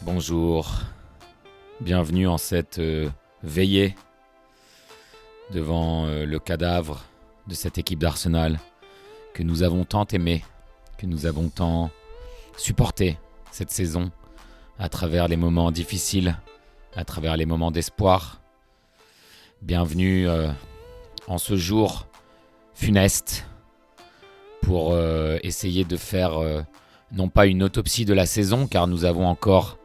Bonjour, bienvenue en cette veillée devant le cadavre de cette équipe d'Arsenal que nous avons tant aimé, que nous avons tant supporté cette saison à travers les moments difficiles, à travers les moments d'espoir. Bienvenue en ce jour funeste pour essayer de faire non pas une autopsie de la saison, car nous avons encore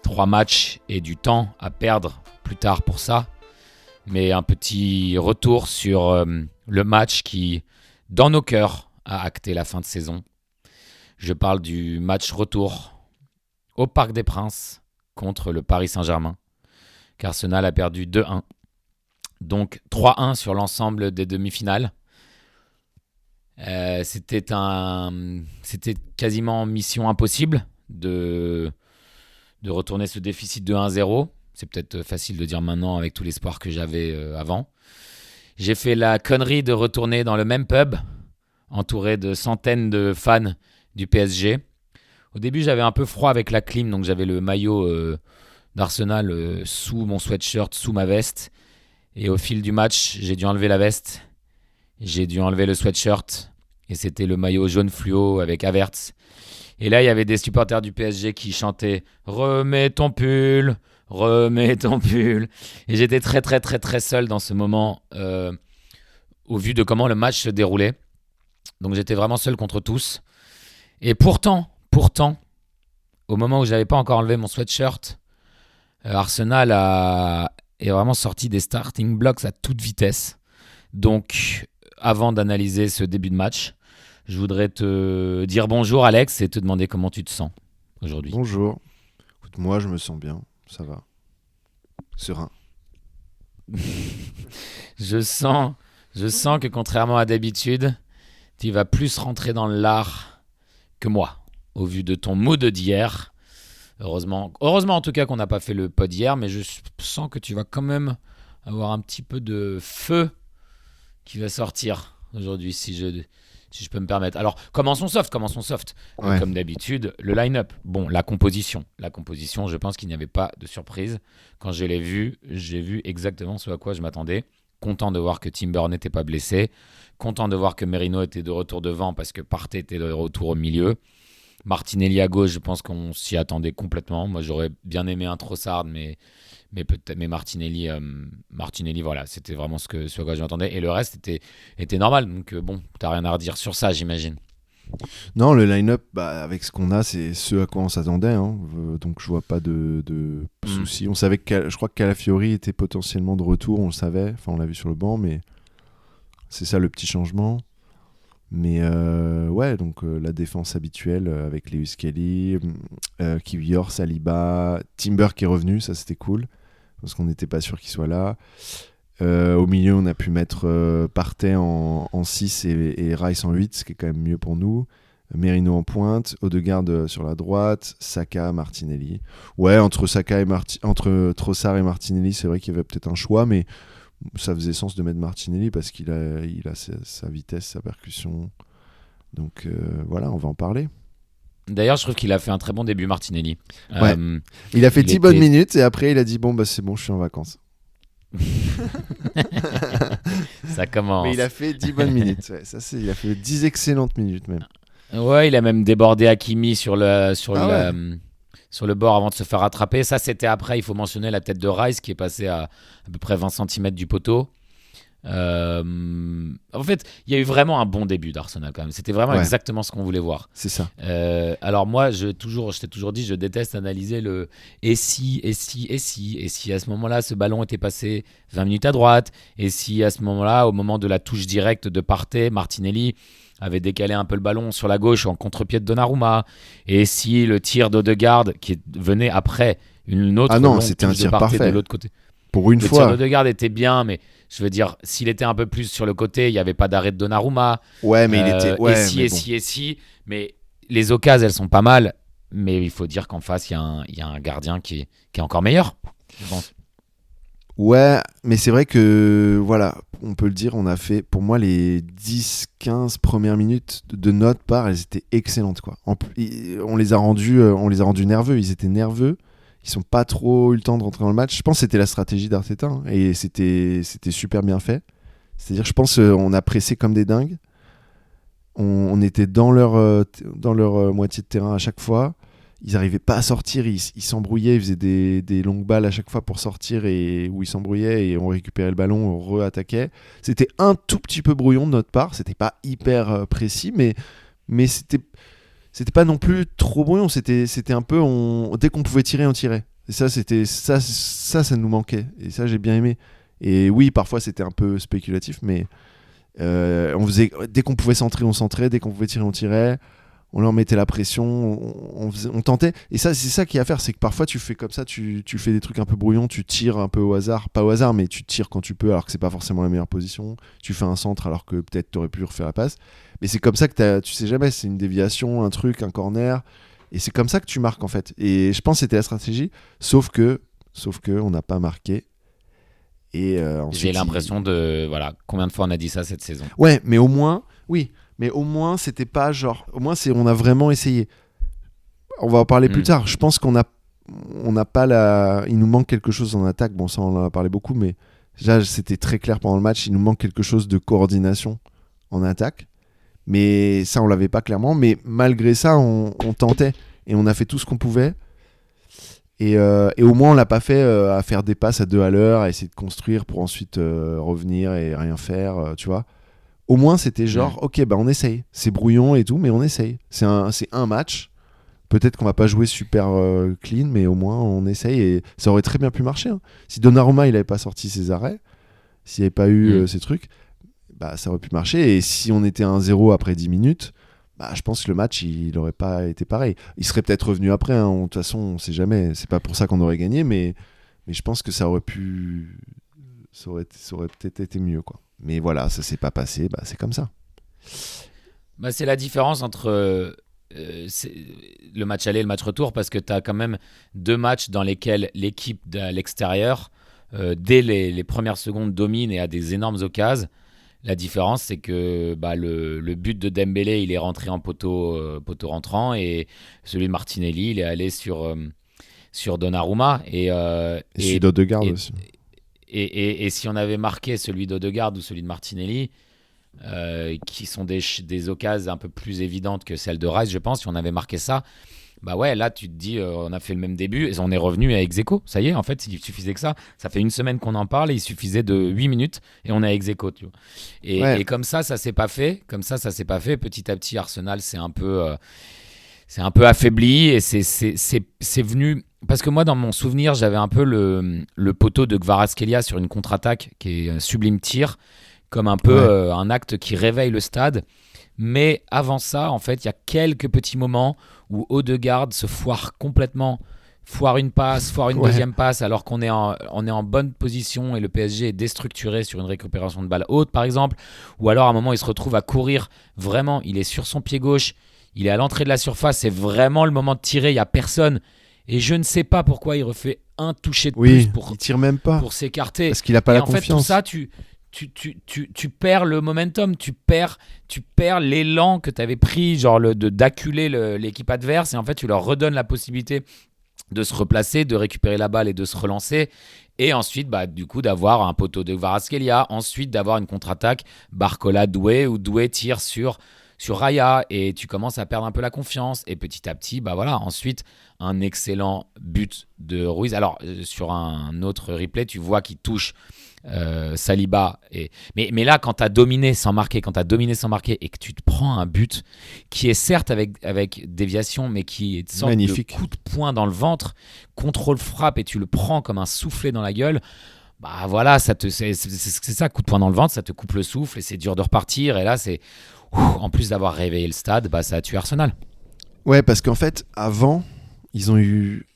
3 matchs et du temps à perdre plus tard pour ça, mais un petit retour sur le match qui, dans nos cœurs, a acté la fin de saison. Je parle du match retour au Parc des Princes contre le Paris Saint-Germain, qu'Arsenal a perdu 2-1. Donc 3-1 sur l'ensemble des demi-finales. C'était quasiment mission impossible de retourner ce déficit de 1-0. C'est peut-être facile de dire maintenant avec tout l'espoir que j'avais avant. J'ai fait la connerie de retourner dans le même pub, entouré de centaines de fans du PSG. Au début, j'avais un peu froid avec la clim, donc j'avais le maillot d'Arsenal sous mon sweatshirt, sous ma veste. Et au fil du match, j'ai dû enlever la veste, j'ai dû enlever le sweatshirt, et c'était le maillot jaune fluo avec Havertz. Et là, il y avait des supporters du PSG qui chantaient « Remets ton pull, remets ton pull ». Et j'étais très, très, très, très seul dans ce moment, au vu de comment le match se déroulait. Donc j'étais vraiment seul contre tous. Et pourtant, au moment où je n'avais pas encore enlevé mon sweatshirt, Arsenal est vraiment sorti des starting blocks à toute vitesse. Donc, avant d'analyser ce début de match, je voudrais te dire bonjour Alex et te demander comment tu te sens aujourd'hui. Bonjour. Écoute, moi je me sens bien, ça va. Serein. Je sens que contrairement à d'habitude, tu vas plus rentrer dans le lard que moi, au vu de ton mood d'hier. Heureusement en tout cas qu'on n'a pas fait le pod hier, mais je sens que tu vas quand même avoir un petit peu de feu qui va sortir aujourd'hui, si je peux me permettre. Alors, commençons soft. Ouais. Comme d'habitude, le line-up. Bon, la composition, je pense qu'il n'y avait pas de surprise. Quand je l'ai vu, j'ai vu exactement ce à quoi je m'attendais. Content de voir que Timber n'était pas blessé. Content de voir que Merino était de retour devant parce que Partey était de retour au milieu. Martinelli à gauche, je pense qu'on s'y attendait complètement. Moi, j'aurais bien aimé un Trossard, mais Martinelli, voilà, c'était vraiment ce à quoi je m'attendais. Et le reste était normal. Donc, bon, t'as rien à redire sur ça, j'imagine. Non, le line-up, avec ce qu'on a, c'est ce à quoi on s'attendait. Hein. Donc je vois pas de soucis. On savait je crois que Calafiori était potentiellement de retour, on le savait. Enfin, on l'a vu sur le banc, mais c'est ça le petit changement. Mais ouais, donc la défense habituelle avec Lewis Kelly, Kiwior, Saliba, Timber qui est revenu, ça c'était cool, parce qu'on n'était pas sûr qu'il soit là. Au milieu, on a pu mettre Partey en 6 et Rice en 8, ce qui est quand même mieux pour nous. Merino en pointe, Odegaard sur la droite, Saka, Martinelli. Ouais, entre Trossard et Martinelli, c'est vrai qu'il y avait peut-être un choix, mais ça faisait sens de mettre Martinelli parce qu'il a sa vitesse, sa percussion. Donc voilà, on va en parler. D'ailleurs, je trouve qu'il a fait un très bon début, Martinelli. Ouais. Il a fait 10 bonnes minutes et après il a dit c'est bon, je suis en vacances. Ça commence. Mais il a fait 10 bonnes minutes. Ouais, il a fait 10 excellentes minutes même. Ouais, il a même débordé Hakimi sur le bord avant de se faire rattraper. Ça, c'était après, il faut mentionner la tête de Rice qui est passée à peu près 20 cm du poteau. En fait, il y a eu vraiment un bon début d'Arsenal quand même. C'était vraiment exactement ce qu'on voulait voir. C'est ça. Alors moi, je t'ai toujours dit, je déteste analyser le et si à ce moment-là, ce ballon était passé 20 minutes à droite, et si à ce moment-là, au moment de la touche directe de Partey, Martinelli avait décalé un peu le ballon sur la gauche en contre-pied de Donnarumma, et si le tir d'Odegaard qui venait après une autre c'était un tir de Partey parfait de l'autre côté. Pour une fois. Le tir d'Odegaard était bien, mais je veux dire, s'il était un peu plus sur le côté, il n'y avait pas d'arrêt de Donnarumma. Ouais, mais il était. Ouais, Mais les occasions, elles sont pas mal. Mais il faut dire qu'en face, il y a un gardien qui est encore meilleur, je pense. Ouais, mais c'est vrai que, voilà, on peut le dire, on a fait, pour moi, les 10-15 premières minutes de notre part, elles étaient excellentes, quoi. On les a rendus nerveux, ils étaient nerveux. qui sont pas trop eu le temps de rentrer dans le match. Je pense que c'était la stratégie d'Arteta, hein, et c'était super bien fait. C'est-à-dire, je pense on a pressé comme des dingues. On était dans leur moitié de terrain à chaque fois. Ils n'arrivaient pas à sortir, ils s'embrouillaient, ils faisaient des longues balles à chaque fois pour sortir, et où ils s'embrouillaient, et on récupérait le ballon, on re-attaquait. C'était un tout petit peu brouillon de notre part, c'était pas hyper précis, mais c'était pas non plus trop brouillon, c'était un peu, dès qu'on pouvait tirer, on tirait. Et ça nous manquait, et ça j'ai bien aimé. Et oui, parfois c'était un peu spéculatif, mais dès qu'on pouvait centrer, on centrait, dès qu'on pouvait tirer, on tirait. On leur mettait la pression, on tentait. Et ça, c'est ça qu'il y a à faire, c'est que parfois tu fais comme ça, tu fais des trucs un peu brouillons, tu tires un peu au hasard, pas au hasard, mais tu tires quand tu peux, alors que c'est pas forcément la meilleure position. Tu fais un centre alors que peut-être t'aurais pu refaire la passe. Mais c'est comme ça que tu sais jamais, c'est une déviation, un truc, un corner, et c'est comme ça que tu marques en fait. Et je pense que c'était la stratégie, sauf que on n'a pas marqué. Et ensuite, j'ai l'impression de combien de fois on a dit ça cette saison. Ouais, mais au moins, oui. Mais au moins, c'était pas genre. Au moins, on a vraiment essayé. On va en parler plus tard. Je pense qu'on n'a pas la. Il nous manque quelque chose en attaque. Bon, ça, on en a parlé beaucoup, mais déjà, c'était très clair pendant le match. Il nous manque quelque chose de coordination en attaque. Mais ça, on l'avait pas clairement. Mais malgré ça, on tentait. Et on a fait tout ce qu'on pouvait. Et au moins, on l'a pas fait à faire des passes à 2 à l'heure, à essayer de construire pour ensuite revenir et rien faire, tu vois. Au moins, c'était genre, ok, bah on essaye. C'est brouillon et tout, mais on essaye. C'est un match. Peut-être qu'on va pas jouer super clean, mais au moins on essaye, et ça aurait très bien pu marcher. Hein. Si Donnarumma il avait pas sorti ses arrêts, s'il n'y avait pas eu ces trucs, bah ça aurait pu marcher. Et si on était 1-0 après 10 minutes, bah je pense que le match il aurait pas été pareil. Il serait peut-être revenu après. Hein. De toute façon, on sait jamais. C'est pas pour ça qu'on aurait gagné, mais je pense que ça aurait peut-être été mieux, quoi. Mais voilà, ça s'est pas passé, bah c'est comme ça. Bah, c'est la différence entre le match aller et le match retour, parce que tu as quand même 2 matchs dans lesquels l'équipe à l'extérieur, dès les premières secondes, domine et a des énormes occasions. La différence, c'est que le but de Dembélé, il est rentré en poteau rentrant, et celui de Martinelli, il est allé sur Donnarumma. Et celui d'Odegaard aussi. Et si on avait marqué celui d'Odegaard ou celui de Martinelli, qui sont des occasions un peu plus évidentes que celle de Rice, je pense, si on avait marqué ça, bah ouais, là tu te dis, on a fait le même début et on est revenu à ex-aequo. Ça y est, en fait, il suffisait que ça. Ça fait une semaine qu'on en parle et il suffisait de 8 minutes et on est à ex-aequo, tu vois. Et comme ça s'est pas fait. Petit à petit, Arsenal c'est un peu affaibli, et c'est venu. Parce que moi, dans mon souvenir, j'avais un peu le poteau de Kvaratskhelia sur une contre-attaque qui est un sublime tir, comme un peu un acte qui réveille le stade. Mais avant ça, en fait, il y a quelques petits moments où Odegaard se foire complètement, foire une passe, foire une deuxième passe, alors qu'on est en bonne position et le PSG est déstructuré sur une récupération de balle haute, par exemple. Ou alors, à un moment, il se retrouve à courir. Vraiment, il est sur son pied gauche, il est à l'entrée de la surface, c'est vraiment le moment de tirer, il n'y a personne. Et je ne sais pas pourquoi il refait un toucher de plus il tire même pas pour s'écarter. Parce qu'il n'a pas la confiance. En fait, tout ça, tu perds le momentum, tu perds l'élan que tu avais pris, genre d'acculer l'équipe adverse, et en fait, tu leur redonnes la possibilité de se replacer, de récupérer la balle et de se relancer. Et ensuite, du coup, d'avoir un poteau de Kvaratskhelia, ensuite d'avoir une contre-attaque, Barcola-Doué, où Doué tire sur Raya, et tu commences à perdre un peu la confiance, et petit à petit, ensuite un excellent but de Ruiz. Alors sur un autre replay, tu vois qu'il touche Saliba, mais là, quand tu as dominé sans marquer, et que tu te prends un but qui est certes avec déviation, mais qui est une sorte de coup de poing dans le ventre, contrôle frappe, et tu le prends comme un soufflet dans la gueule. C'est ça, coup de poing dans le ventre, ça te coupe le souffle et c'est dur de repartir. Et là, en plus d'avoir réveillé le stade, ça a tué Arsenal. Ouais, parce qu'en fait, avant, ils ont eu.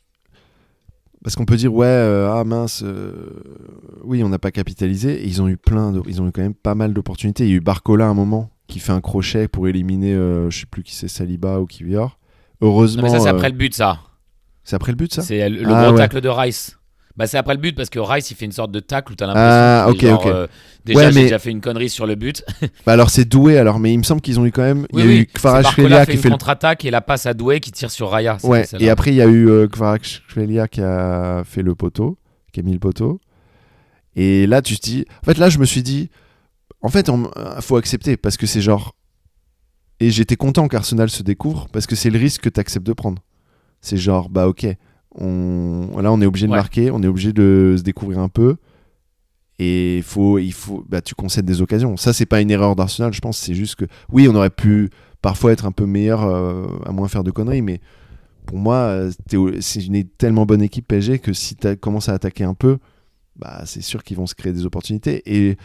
Parce qu'on peut dire, mince, oui, on n'a pas capitalisé. Et ils ont eu ils ont eu quand même pas mal d'opportunités. Il y a eu Barcola à un moment qui fait un crochet pour éliminer, je sais plus qui c'est, Saliba ou Kivior. Heureusement. Non, mais ça, c'est après le but, ça. C'est après le but, ça? C'est le gros tacle de Rice. Bah, c'est après le but parce que Rice il fait une sorte de tacle où t'as l'impression qu'il est genre, déjà Ouais, j'ai mais- déjà fait une connerie sur le but. Bah alors c'est Doué, alors, mais il me semble qu'ils ont eu quand même. Oui, Il y a eu c'est Kvaratskhelia Barcola qui fait une fait le. contre-attaque et la passe à Doué qui tire sur Raya. Ouais, Celle-là. et après il y a eu Kvaratskhelia qui a fait le poteau, qui a mis le poteau. Et là tu te dis. En fait, là je me suis dit. En fait, faut accepter parce que c'est genre. Et j'étais content qu'Arsenal se découvre parce que c'est le risque que tu acceptes de prendre. C'est genre, bah ok, là on est obligé de Ouais. marquer, on est obligé de se découvrir un peu. Et bah, tu concèdes des occasions. Ça, c'est pas une erreur d'Arsenal, je pense. C'est juste que, oui, on aurait pu parfois être un peu meilleur, à moins faire de conneries. Mais pour moi, c'est une tellement bonne équipe PSG que si tu commences à attaquer un peu, bah, c'est sûr qu'ils vont se créer des opportunités. Et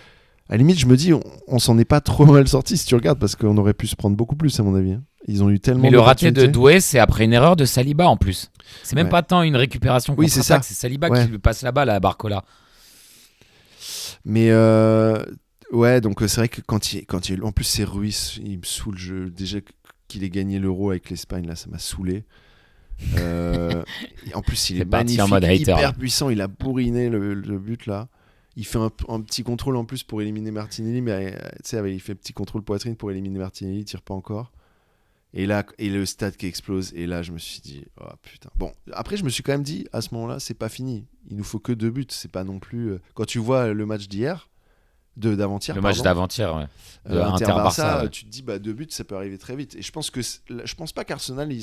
à la limite, je me dis, on s'en est pas trop mal sorti si tu regardes, parce qu'on aurait pu se prendre beaucoup plus, à mon avis. Ils ont eu tellement Mais le raté de d'opportunités. Doué, c'est après une erreur de Saliba en plus. C'est même Ouais. pas tant une récupération Oui, c'est contre-attaque, ça. c'est Saliba Ouais. qui lui passe la balle à Barcola. Mais ouais, donc c'est vrai que quand il en plus c'est Ruiz, il me saoule. Déjà qu'il ait gagné l'Euro avec l'Espagne, là, ça m'a saoulé. Et en plus, il est C'est parti magnifique, en mode hater, hyper là. puissant. Il a bourriné le but là. Il fait un petit contrôle en plus pour éliminer Martinelli, mais tu sais, il fait un petit contrôle poitrine pour éliminer Martinelli, il tire pas encore. Et là, et le stade qui explose. Et là, je me suis dit, oh putain. Bon, après, je me suis quand même dit, à ce moment-là, c'est pas fini. Il nous faut que 2 buts. C'est pas non plus. Quand tu vois le match d'hier, d'avant-hier, Le match pardon, d'avant-hier, ouais. De Inter-Barça, ouais. tu te dis, bah 2 buts, ça peut arriver très vite. Et je pense pas qu'Arsenal,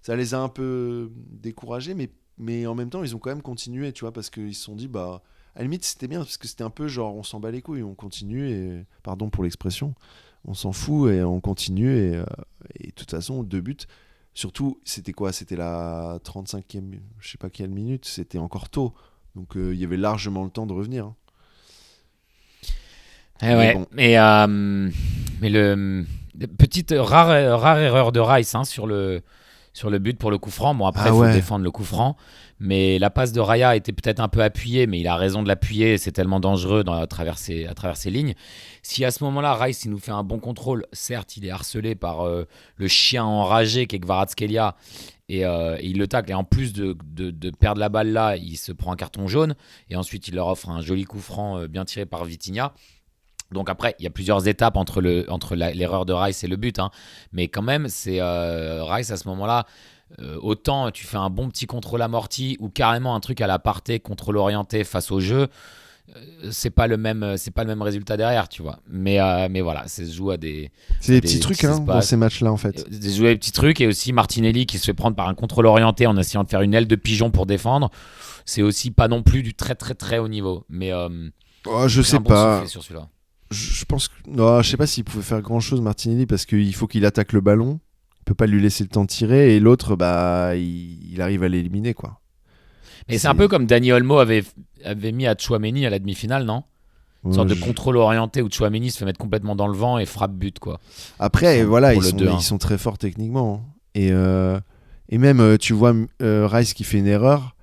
ça les a un peu découragés, mais en même temps, ils ont quand même continué, tu vois, parce qu'ils se sont dit, bah, à la limite, c'était bien, parce que c'était un peu genre, on s'en bat les couilles, on continue, et pardon pour l'expression, on s'en fout, et on continue, et de toute façon, 2 buts. Surtout, c'était quoi? C'était la 35e, je sais pas quelle minute, c'était encore tôt. Donc, il y avait largement le temps de revenir. Hein. Eh ouais. bon. Mais petite rare erreur de Rice hein, sur le but pour le coup franc. Bon, après, il faut défendre le coup franc. Mais la passe de Raya était peut-être un peu appuyée, mais il a raison de l'appuyer. C'est tellement dangereux à travers ces lignes. Si à ce moment-là, Rice il nous fait un bon contrôle, certes, il est harcelé par le chien enragé qui est Kvaratskhelia et il le tacle. Et en plus de perdre la balle là, il se prend un carton jaune. Et ensuite, il leur offre un joli coup franc bien tiré par Vitinha. Donc après, il y a plusieurs étapes entre l'erreur de Rice et le but. Hein. Mais quand même, c'est Rice à ce moment-là. Autant tu fais un bon petit contrôle amorti ou carrément un truc à la parté, contrôle orienté face au jeu, c'est pas le même résultat derrière, tu vois. Mais voilà, c'est se joue à des. C'est des petits trucs hein, dans ces matchs-là en fait. Se joue à des petits trucs et aussi Martinelli qui se fait prendre par un contrôle orienté en essayant de faire une aile de pigeon pour défendre. C'est aussi pas non plus du très très très haut niveau. Mais je sais pas. Sur celui-là. Je pense que non, je sais pas s'il pouvait faire grand chose Martinelli parce qu'il faut qu'il attaque le ballon. Il peut pas lui laisser le temps de tirer et l'autre bah il arrive à l'éliminer quoi. Mais c'est un peu comme Dani Olmo avait mis à Tchouaméni à la demi-finale, non? Une sorte de contrôle orienté où Tchouaméni se fait mettre complètement dans le vent et frappe but quoi. Après voilà, ils sont très forts techniquement et même tu vois Rice qui fait une erreur.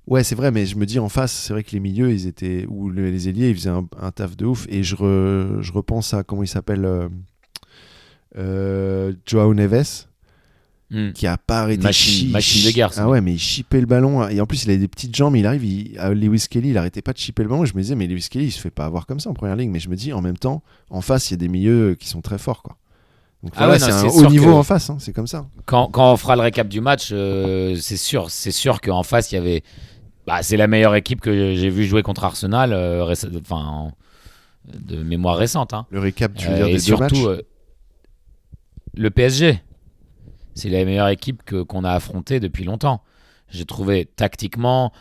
Ouais, c'est vrai, mais je me dis en face, c'est vrai que les milieux, les ailiers, ils faisaient un taf de ouf. Et je repense à comment il s'appelle Joao Neves, qui a pas arrêté machine de guerre. Ah ouais, mais il chippait le ballon. Et en plus, il avait des petites jambes. Il arrive, Lewis Kelly, il arrêtait pas de chipper le ballon. Et je me disais, mais Lewis Kelly, il se fait pas avoir comme ça en première ligne. Mais je me dis, en même temps, en face, il y a des milieux qui sont très forts, quoi. Donc voilà, c'est un haut niveau en face, hein, c'est comme ça. Quand on fera le récap du match, c'est sûr qu'en face, il y avait. Bah, c'est la meilleure équipe que j'ai vu jouer contre Arsenal, de mémoire récente. Hein. Le récap, tu veux dire, des surtout, deux matchs le PSG. C'est la meilleure équipe qu'on a affrontée depuis longtemps. J'ai trouvé tactiquement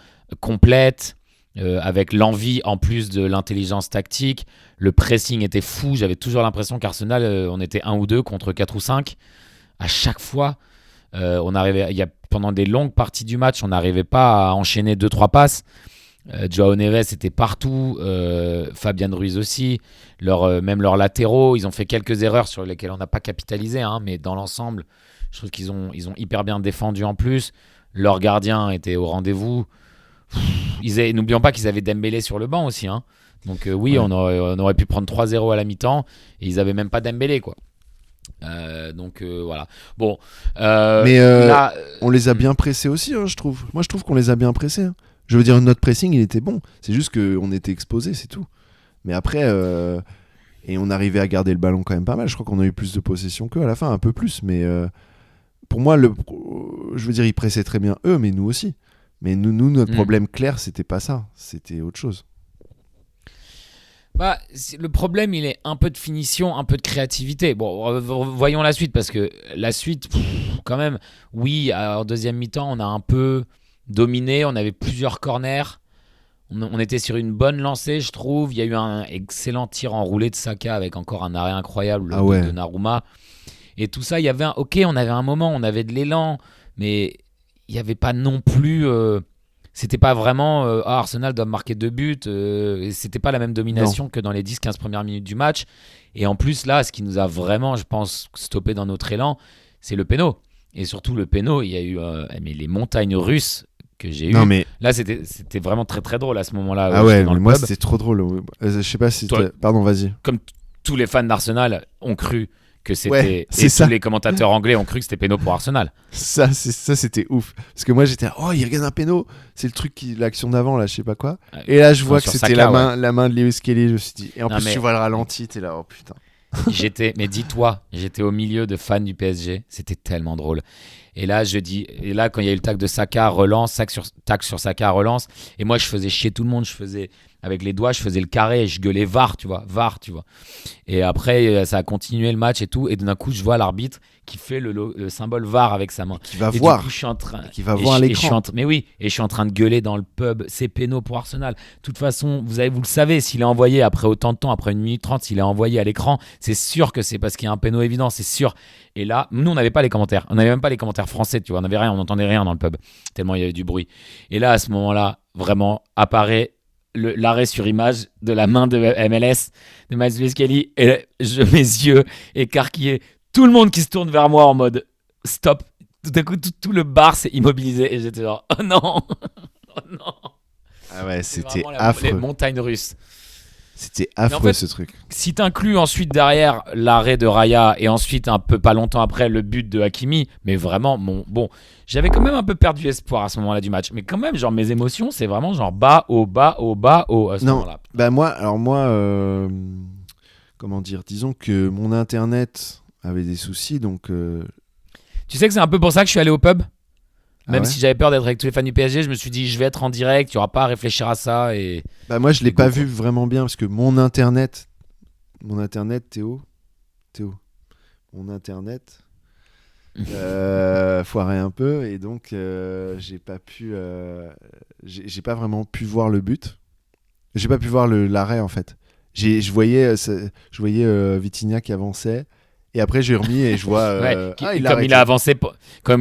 complète, avec l'envie en plus de l'intelligence tactique. Le pressing était fou. J'avais toujours l'impression qu'Arsenal, on était 1 ou 2 contre 4 ou 5. À chaque fois, on arrivait, pendant des longues parties du match, on n'arrivait pas à enchaîner 2-3 passes. Joao Neves était partout, Fabian Ruiz aussi, même leurs latéraux, ils ont fait quelques erreurs sur lesquelles on n'a pas capitalisé, hein, mais dans l'ensemble, je trouve qu'ils ont hyper bien défendu en plus. Leur gardien était au rendez-vous. N'oublions pas qu'ils avaient Dembélé sur le banc aussi. Hein. Donc oui, on aurait pu prendre 3-0 à la mi-temps et ils n'avaient même pas Dembélé, quoi. Donc voilà. Bon, mais là, on les a bien pressés aussi, hein, je trouve. Moi, je trouve qu'on les a bien pressés. Hein. Je veux dire, notre pressing, il était bon. C'est juste qu'on était exposé, c'est tout. Mais après, et on arrivait à garder le ballon quand même pas mal. Je crois qu'on a eu plus de possession qu'eux à la fin, un peu plus. Mais pour moi, je veux dire, ils pressaient très bien eux, mais nous aussi. Mais nous notre problème clair, c'était pas ça. C'était autre chose. Bah, le problème, il est un peu de finition, un peu de créativité. Bon, voyons la suite, parce que la suite, quand même, oui, en deuxième mi-temps, on a un peu dominé, on avait plusieurs corners, on était sur une bonne lancée, je trouve. Il y a eu un excellent tir enroulé de Saka avec encore un arrêt incroyable de Donnarumma. Et tout ça, il y avait on avait un moment, on avait de l'élan, mais il n'y avait pas non plus... c'était pas vraiment Arsenal doit marquer 2 buts, c'était pas la même domination que dans les 10-15 premières minutes du match. Et en plus là, ce qui nous a vraiment, je pense, stoppé dans notre élan, c'est le péno. Et surtout le péno, il y a eu mais les montagnes russes que j'ai eues. Mais... Là c'était vraiment très très drôle à ce moment-là. Ah ouais, dans le moi pub. c'était trop drôle. Je sais pas si... Pardon, vas-y. Comme tous les fans d'Arsenal ont cru que c'était... Ouais, et ça. tous les commentateurs anglais ont cru que c'était péno pour Arsenal. Ça c'était ouf. Parce que moi j'étais il regarde un péno. C'est le truc l'action d'avant là, je sais pas quoi. Et là je vois que c'était Saka, la main de Lewis Kelly. Je me suis dit. Et en Non, plus tu vois le ralenti, t'es là, oh putain. Mais dis-toi, j'étais au milieu de fans du PSG. C'était tellement drôle. Et là, quand il y a eu le tac de Saka, relance, tac sur Saka, relance. Et moi, je faisais chier tout le monde. Je faisais, avec les doigts, je faisais le carré et je gueulais VAR, tu vois. Et après, ça a continué le match et tout. Et d'un coup, je vois l'arbitre qui fait le symbole VAR avec sa main. Qui va voir. Du coup, je suis en train, qui va voir l'écran. Mais oui, et je suis en train de gueuler dans le pub. C'est péno pour Arsenal. De toute façon, vous le savez, s'il est envoyé après autant de temps, après 1 minute 30, s'il est envoyé à l'écran, c'est sûr que c'est parce qu'il y a un péno évident, c'est sûr. Et là, nous, on n'avait pas les commentaires. On n'avait même pas les commentaires français, tu vois. On n'avait rien, on n'entendait rien dans le pub. Tellement il y avait du bruit. Et là, à ce moment-là, vraiment, apparaît l'arrêt sur image de la main de MLS, de Mads Kelly. Et mes yeux écarquillés. Tout le monde qui se tourne vers moi en mode stop. Tout à coup, tout le bar s'est immobilisé. Et j'étais genre, oh non. Oh non. Ah ouais, c'était affreux. Les montagnes russes. C'était affreux en fait, ce truc. Si t'inclus ensuite derrière l'arrêt de Raya et ensuite un peu pas longtemps après le but de Hakimi, mais vraiment j'avais quand même un peu perdu espoir à ce moment-là du match. Mais quand même, genre mes émotions, c'est vraiment genre bas haut à ce moment-là. Bah moi, comment dire, disons que mon internet avait des soucis, donc. Tu sais que c'est un peu pour ça que je suis allé au pub. Même ouais si j'avais peur d'être avec tous les fans du PSG, je me suis dit je vais être en direct, il n'y aura pas à réfléchir à ça. Et... Bah moi je l'ai pas vu vraiment bien parce que mon internet Théo, mon internet foirait un peu et donc j'ai pas vraiment pu voir le but. J'ai pas pu voir l'arrêt en fait. Je voyais Vitinha qui avançait. Et après, j'ai remis et je vois. Comme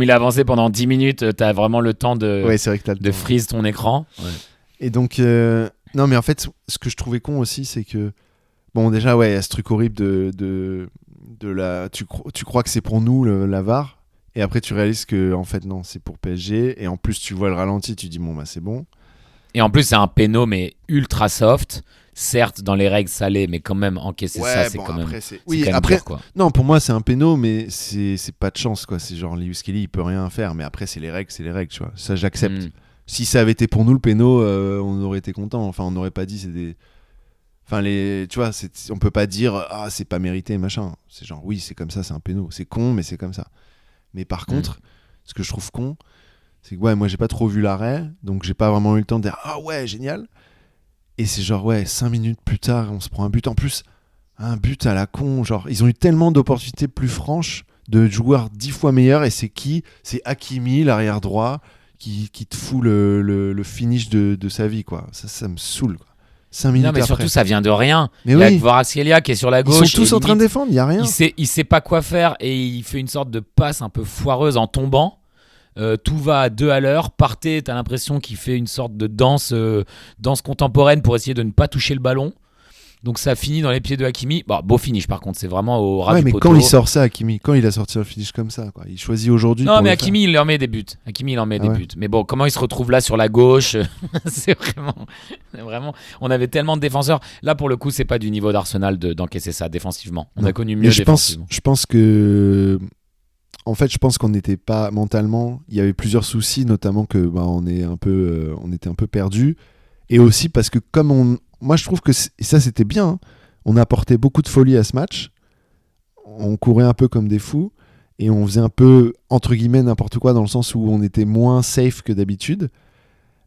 il a avancé pendant 10 minutes, tu as vraiment le temps de freeze ton écran. Ouais. Et donc, non, mais en fait, ce que je trouvais con aussi, c'est que. Bon, déjà, il y a ce truc horrible de la. Tu crois que c'est pour nous, la VAR. Et après, tu réalises que, en fait, non, c'est pour PSG. Et en plus, tu vois le ralenti, tu dis, bon, bah, c'est bon. Et en plus, c'est un péno, mais ultra soft. Certes, dans les règles salées, mais quand même, encaisser ça, c'est quand même. Oui, après, dur, quoi. Non, pour moi, c'est un péno, mais c'est pas de chance, quoi. C'est genre Lewis Kelly, il peut rien faire, mais après, c'est les règles, tu vois. Ça, j'accepte. Si ça avait été pour nous le péno, on aurait été content. Enfin, on n'aurait pas dit c'est des. Enfin, tu vois, on peut pas dire c'est pas mérité, machin. C'est genre, oui, c'est comme ça, c'est un péno. C'est con, mais c'est comme ça. Mais par contre, ce que je trouve con, c'est que moi, j'ai pas trop vu l'arrêt, donc j'ai pas vraiment eu le temps de dire ouais, génial. Et c'est genre, 5 minutes plus tard, on se prend un but. En plus, un but à la con. Genre, ils ont eu tellement d'opportunités plus franches de joueurs 10 fois meilleurs. Et c'est qui ? C'est Hakimi, l'arrière droit, qui te fout le finish de sa vie, quoi. Ça me saule, quoi. 5 minutes après. Non, mais surtout, ça vient de rien. Mais il y a Kvaratskhelia qui est sur la gauche. Ils sont tous en train de défendre, il n'y a rien. Il sait pas quoi faire et il fait une sorte de passe un peu foireuse en tombant. Tout va à 2 à l'heure. Partey, t'as l'impression qu'il fait une sorte de danse contemporaine pour essayer de ne pas toucher le ballon. Donc ça finit dans les pieds de Hakimi. Beau finish par contre, c'est vraiment au ras du poteau. Mais quand il sort ça, Hakimi, quand il a sorti un finish comme ça, quoi. Il choisit aujourd'hui. Non, mais Hakimi, il en met des buts. Buts. Mais bon, comment il se retrouve là sur la gauche c'est vraiment. On avait tellement de défenseurs. Là, pour le coup, c'est pas du niveau d'Arsenal d'encaisser ça défensivement. On a connu mieux défensivement. Je pense que. en fait, je pense qu'on n'était pas mentalement. Il y avait plusieurs soucis, notamment que on était un peu perdu, et aussi parce que moi je trouve que ça c'était bien. Hein. On apportait beaucoup de folie à ce match. On courait un peu comme des fous et on faisait un peu entre guillemets n'importe quoi dans le sens où on était moins safe que d'habitude.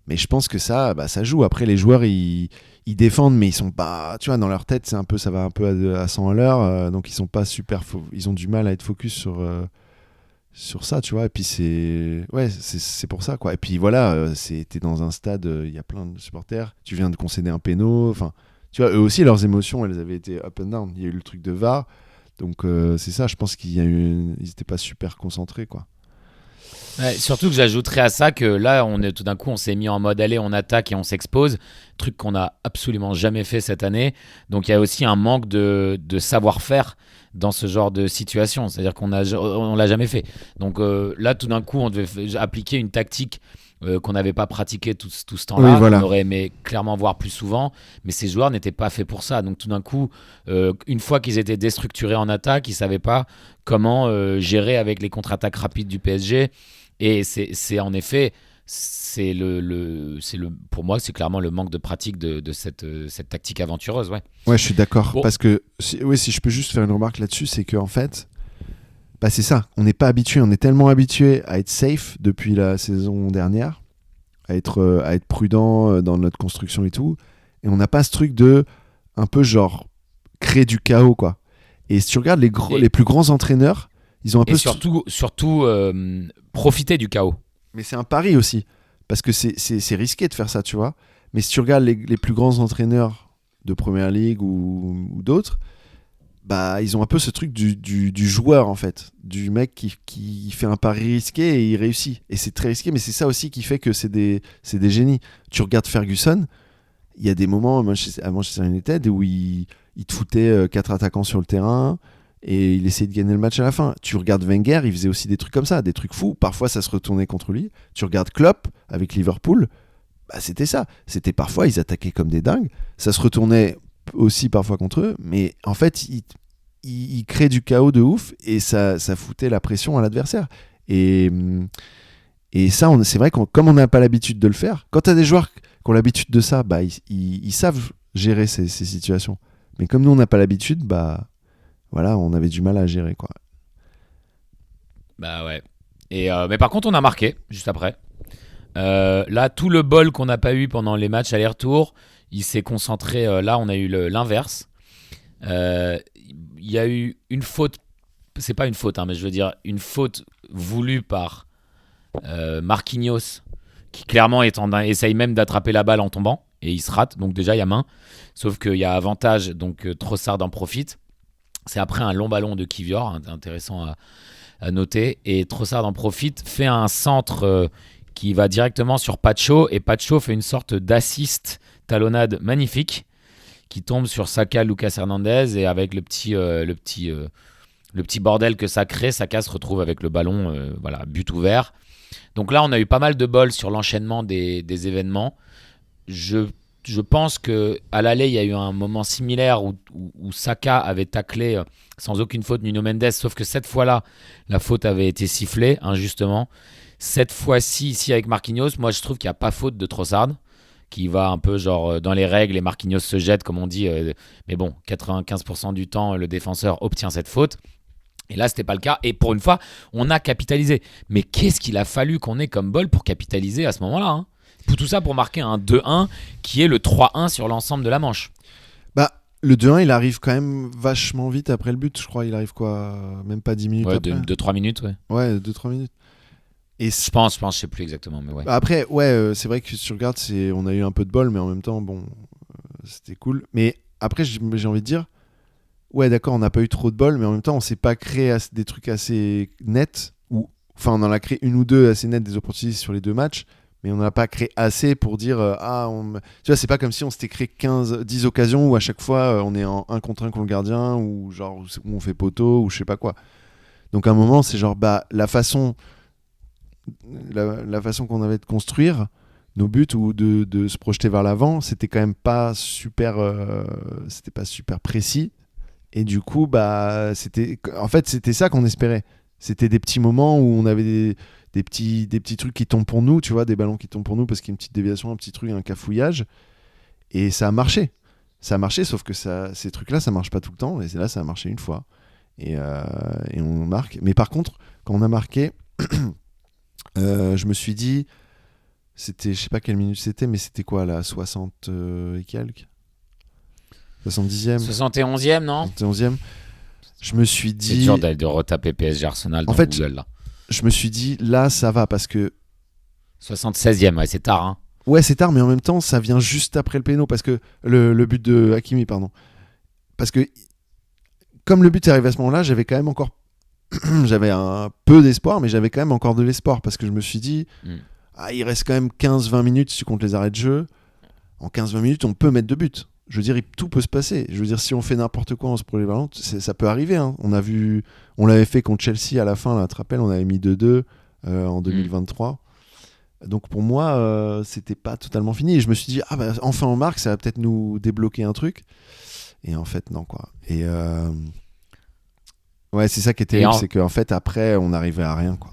Mais je pense que ça joue. Après, les joueurs, ils défendent, mais ils sont pas, tu vois, dans leur tête, ça va un peu à 100 à l'heure, donc ils sont pas super, ils ont du mal à être focus sur ça, tu vois. Et puis c'est pour ça, quoi. Et puis voilà, t'es dans un stade, il y a plein de supporters. Tu viens de concéder un péno, enfin, tu vois, eux aussi, leurs émotions, elles avaient été up and down. Il y a eu le truc de VAR, donc c'est ça. Je pense ils étaient pas super concentrés, quoi. Ouais, surtout que j'ajouterais à ça que là, tout d'un coup, on s'est mis en mode allez, on attaque et on s'expose, truc qu'on n'a absolument jamais fait cette année. Donc il y a aussi un manque de savoir-faire dans ce genre de situation, c'est-à-dire qu'on l'a jamais fait. Donc là, tout d'un coup, on devait appliquer une tactique qu'on n'avait pas pratiqué tout ce temps-là, Oui, voilà. qu'on aurait aimé clairement voir plus souvent, mais ces joueurs n'étaient pas faits pour ça. Donc tout d'un coup, une fois qu'ils étaient déstructurés en attaque, ils ne savaient pas comment gérer avec les contre-attaques rapides du PSG. Et c'est en effet, pour moi, c'est clairement le manque de pratique de cette tactique aventureuse. Ouais, Ouais, je suis d'accord. bon. Parce que, si je peux juste faire une remarque là-dessus, c'est qu'en fait, c'est ça. On n'est pas habitué. On est tellement habitué à être safe depuis la saison dernière, à être prudent dans notre construction et tout. Et on n'a pas ce truc de un peu genre créer du chaos, quoi. Et si tu regardes les plus grands entraîneurs, ils ont un peu. Et surtout profiter du chaos. Mais c'est un pari aussi. Parce que c'est risqué de faire ça, tu vois. Mais si tu regardes les plus grands entraîneurs de Première Ligue ou d'autres, ils ont un peu ce truc du joueur, en fait. Du mec qui fait un pari risqué et il réussit. Et c'est très risqué, mais c'est ça aussi qui fait que c'est des génies. Tu regardes Ferguson, il y a des moments à Manchester United où il te foutait 4 attaquants sur le terrain et il essayait de gagner le match à la fin. Tu regardes Wenger, il faisait aussi des trucs comme ça, des trucs fous. Parfois, ça se retournait contre lui. Tu regardes Klopp avec Liverpool, c'était ça. C'était parfois, ils attaquaient comme des dingues. Ça se retournait aussi parfois contre eux, mais en fait, il crée du chaos de ouf et ça foutait la pression à l'adversaire. Et ça, c'est vrai que comme on n'a pas l'habitude de le faire, quand tu as des joueurs qui ont l'habitude de ça, ils savent gérer ces situations. Mais comme nous, on n'a pas l'habitude, voilà, on avait du mal à gérer, quoi. Bah ouais. Mais par contre, on a marqué juste après. Là, tout le bol qu'on n'a pas eu pendant les matchs aller-retour, il s'est concentré. Là, on a eu l'inverse. Il y a eu une faute. C'est pas une faute, hein, mais je veux dire une faute voulue par Marquinhos, qui clairement essaye même d'attraper la balle en tombant et il se rate. Donc déjà, il y a main. Sauf qu'il y a avantage, donc Trossard en profite. C'est après un long ballon de Kivior, intéressant à noter. Et Trossard en profite, fait un centre qui va directement sur Pacho. Et Pacho fait une sorte d'assist talonnade magnifique qui tombe sur Saka, Lucas Hernandez. Et avec le petit bordel que ça crée, Saka se retrouve avec le ballon, voilà, but ouvert. Donc là, on a eu pas mal de bol sur l'enchaînement des événements. Je pense qu'à l'aller, il y a eu un moment similaire où Saka avait taclé sans aucune faute Nuno Mendes, sauf que cette fois-là, la faute avait été sifflée injustement. Cette fois-ci, ici avec Marquinhos, moi je trouve qu'il n'y a pas faute de Trossard, qui va un peu genre dans les règles et Marquinhos se jette, comme on dit. Mais bon, 95% du temps, le défenseur obtient cette faute. Et là, c'était pas le cas. Et pour une fois, on a capitalisé. Mais qu'est-ce qu'il a fallu qu'on ait comme bol pour capitaliser à ce moment-là, hein ? Tout ça pour marquer un 2-1 qui est le 3-1 sur l'ensemble de la manche. Le 2-1, il arrive quand même vachement vite après le but. Je crois il arrive quoi, même pas 10 minutes après. 2-3 minutes, ouais. Ouais, 2-3 minutes. Et je pense, je sais plus exactement, mais ouais. Après, c'est vrai que si tu regardes, on a eu un peu de bol, mais en même temps, bon, c'était cool. Mais après, j'ai envie de dire, ouais, d'accord, on n'a pas eu trop de bol, mais en même temps, on s'est pas créé des trucs assez nets, enfin, on en a créé une ou deux assez nettes des opportunités sur les deux matchs, mais on n'en a pas créé assez pour dire, tu vois, c'est pas comme si on s'était créé 10 occasions où à chaque fois, on est en 1 contre 1 contre le gardien, ou genre, où on fait poteau, ou je sais pas quoi. Donc à un moment, c'est genre, la façon qu'on avait de construire nos buts ou de se projeter vers l'avant, c'était quand même pas super précis, et du coup c'était ça qu'on espérait, C'était des petits moments où on avait des petits trucs qui tombent pour nous, tu vois, des ballons qui tombent pour nous parce qu'il y a une petite déviation, un petit truc, un cafouillage. Et ça a marché. Ça a marché, sauf que ces trucs-là, ça marche pas tout le temps. Et là, ça a marché une fois. Et on marque. Mais par contre, quand on a marqué, je me suis dit, je sais pas quelle minute c'était, mais c'était quoi, la 60 et quelques 70e 71e, non? 71e. Je me suis C'est dit. dur de retaper PSG Arsenal dans Google, là. Je me suis dit, là, ça va, parce que. 76e, ouais, c'est tard, hein. Ouais, c'est tard, mais en même temps, ça vient juste après le péno, parce que le but de Hakimi, pardon. Parce que, comme le but est arrivé à ce moment-là, j'avais quand même encore. J'avais un peu d'espoir, mais j'avais quand même encore de l'espoir, parce que je me suis dit, il reste quand même 15-20 minutes si tu comptes les arrêts de jeu. En 15-20 minutes, on peut mettre 2 buts. Je veux dire, tout peut se passer. Je veux dire, si on fait n'importe quoi, on se prend les ballons, ça peut arriver. Hein. On l'avait fait contre Chelsea à la fin, là, tu te rappelles, on avait mis 2-2 en 2023. Donc pour moi, c'était pas totalement fini. Et je me suis dit, enfin on marque, ça va peut-être nous débloquer un truc. Et en fait, non, quoi. Et ouais, c'est ça qui est terrible, c'est qu'en fait, après, on n'arrivait à rien, quoi.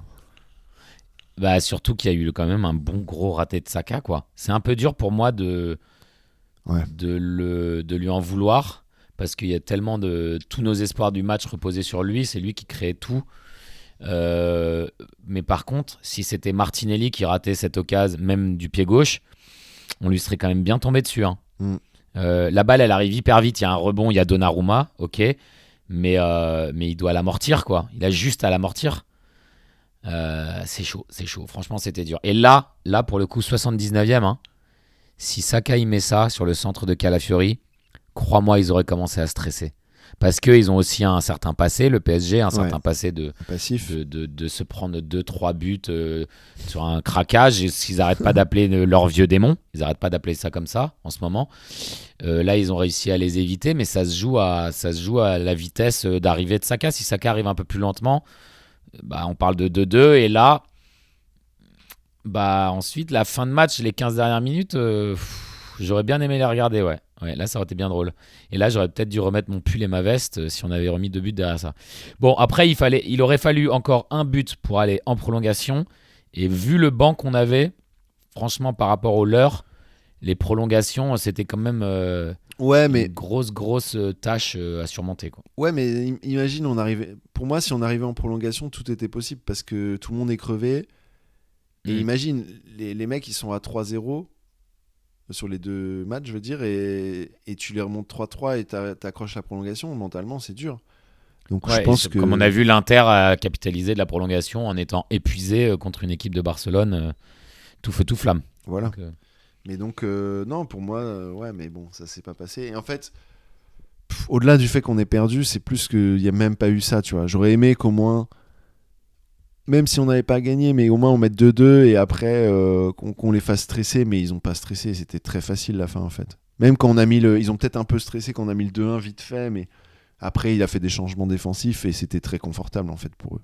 Bah, surtout qu'il y a eu quand même un bon gros raté de Saka, quoi. C'est un peu dur pour moi de lui en vouloir, parce qu'il y a tellement de tous nos espoirs du match reposaient sur lui, c'est lui qui créait tout. Mais par contre, si c'était Martinelli qui ratait cette occasion, même du pied gauche, on lui serait quand même bien tombé dessus, hein. La balle, elle arrive hyper vite, il y a un rebond, il y a Donnarumma, ok, mais il doit l'amortir, quoi. Il a juste à l'amortir. C'est chaud. Franchement, c'était dur. Et là pour le coup, 79e, hein, si Saka y met ça sur le centre de Calafiori, crois-moi, ils auraient commencé à stresser. Parce qu'ils ont aussi un certain passé, le PSG, un certain passé de se prendre 2-3 buts sur un craquage. Et s'ils n'arrêtent pas d'appeler leur vieux démon, ils n'arrêtent pas d'appeler ça comme ça en ce moment. Là, ils ont réussi à les éviter, mais ça se joue à la vitesse d'arrivée de Saka. Si Saka arrive un peu plus lentement, on parle de 2-2. Et là, ensuite, la fin de match, les 15 dernières minutes, j'aurais bien aimé les regarder, ouais. Là, ça aurait été bien drôle. Et là, j'aurais peut-être dû remettre mon pull et ma veste si on avait remis 2 buts derrière ça. Bon, après, il aurait fallu encore un but pour aller en prolongation. Et vu le banc qu'on avait, franchement, par rapport au leur, les prolongations, c'était quand même une grosse tâche à surmonter, quoi. Ouais, mais imagine, pour moi, si on arrivait en prolongation, tout était possible parce que tout le monde est crevé. Et imagine, les mecs, ils sont à 3-0 sur les 2 matchs, je veux dire, et tu les remontes 3-3 et t'accroches la prolongation. Mentalement, c'est dur. Donc je pense que... Comme on a vu, l'Inter a capitalisé de la prolongation en étant épuisé contre une équipe de Barcelone tout feu tout flamme. Voilà. Mais donc, non, pour moi, ouais, mais bon, ça s'est pas passé. Et en fait, au-delà du fait qu'on ait perdu, c'est plus qu'il n'y a même pas eu ça, tu vois. J'aurais aimé qu'au moins, même si on n'avait pas gagné, mais au moins on mette 2-2 et après qu'on les fasse stresser, mais ils n'ont pas stressé, c'était très facile la fin en fait. Même quand on a mis ils ont peut-être un peu stressé quand on a mis le 2-1 vite fait, mais après il a fait des changements défensifs et c'était très confortable en fait pour eux.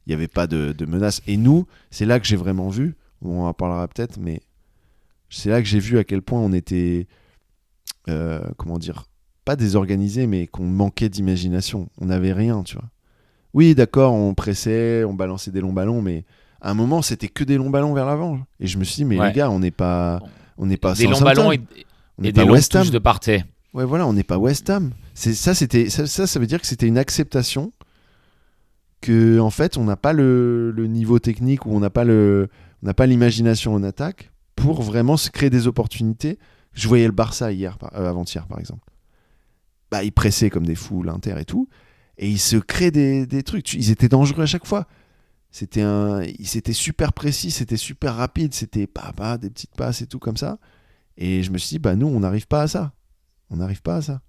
Il n'y avait pas de menace. Et nous, c'est là que j'ai vraiment vu, on en parlera peut-être, mais c'est là que j'ai vu à quel point on était, comment dire, pas désorganisé, mais qu'on manquait d'imagination. On n'avait rien, tu vois. Oui, d'accord, on pressait, on balançait des longs ballons, mais à un moment, c'était que des longs ballons vers l'avant. Et je me suis dit, mais les gars, on n'est pas des longs ballons et des longs touches de parté. Ouais, voilà, on n'est pas West Ham. Ça veut dire que c'était une acceptation que, en fait, on n'a pas le niveau technique ou on n'a pas l'imagination en attaque pour vraiment se créer des opportunités. Je voyais le Barça avant-hier, par exemple. Ils pressaient comme des fous, l'Inter et tout. Et ils se créent des trucs. Ils étaient dangereux à chaque fois. C'était super précis, c'était super rapide, c'était des petites passes et tout comme ça. Et je me suis dit, nous, on n'arrive pas à ça. On n'arrive pas à ça.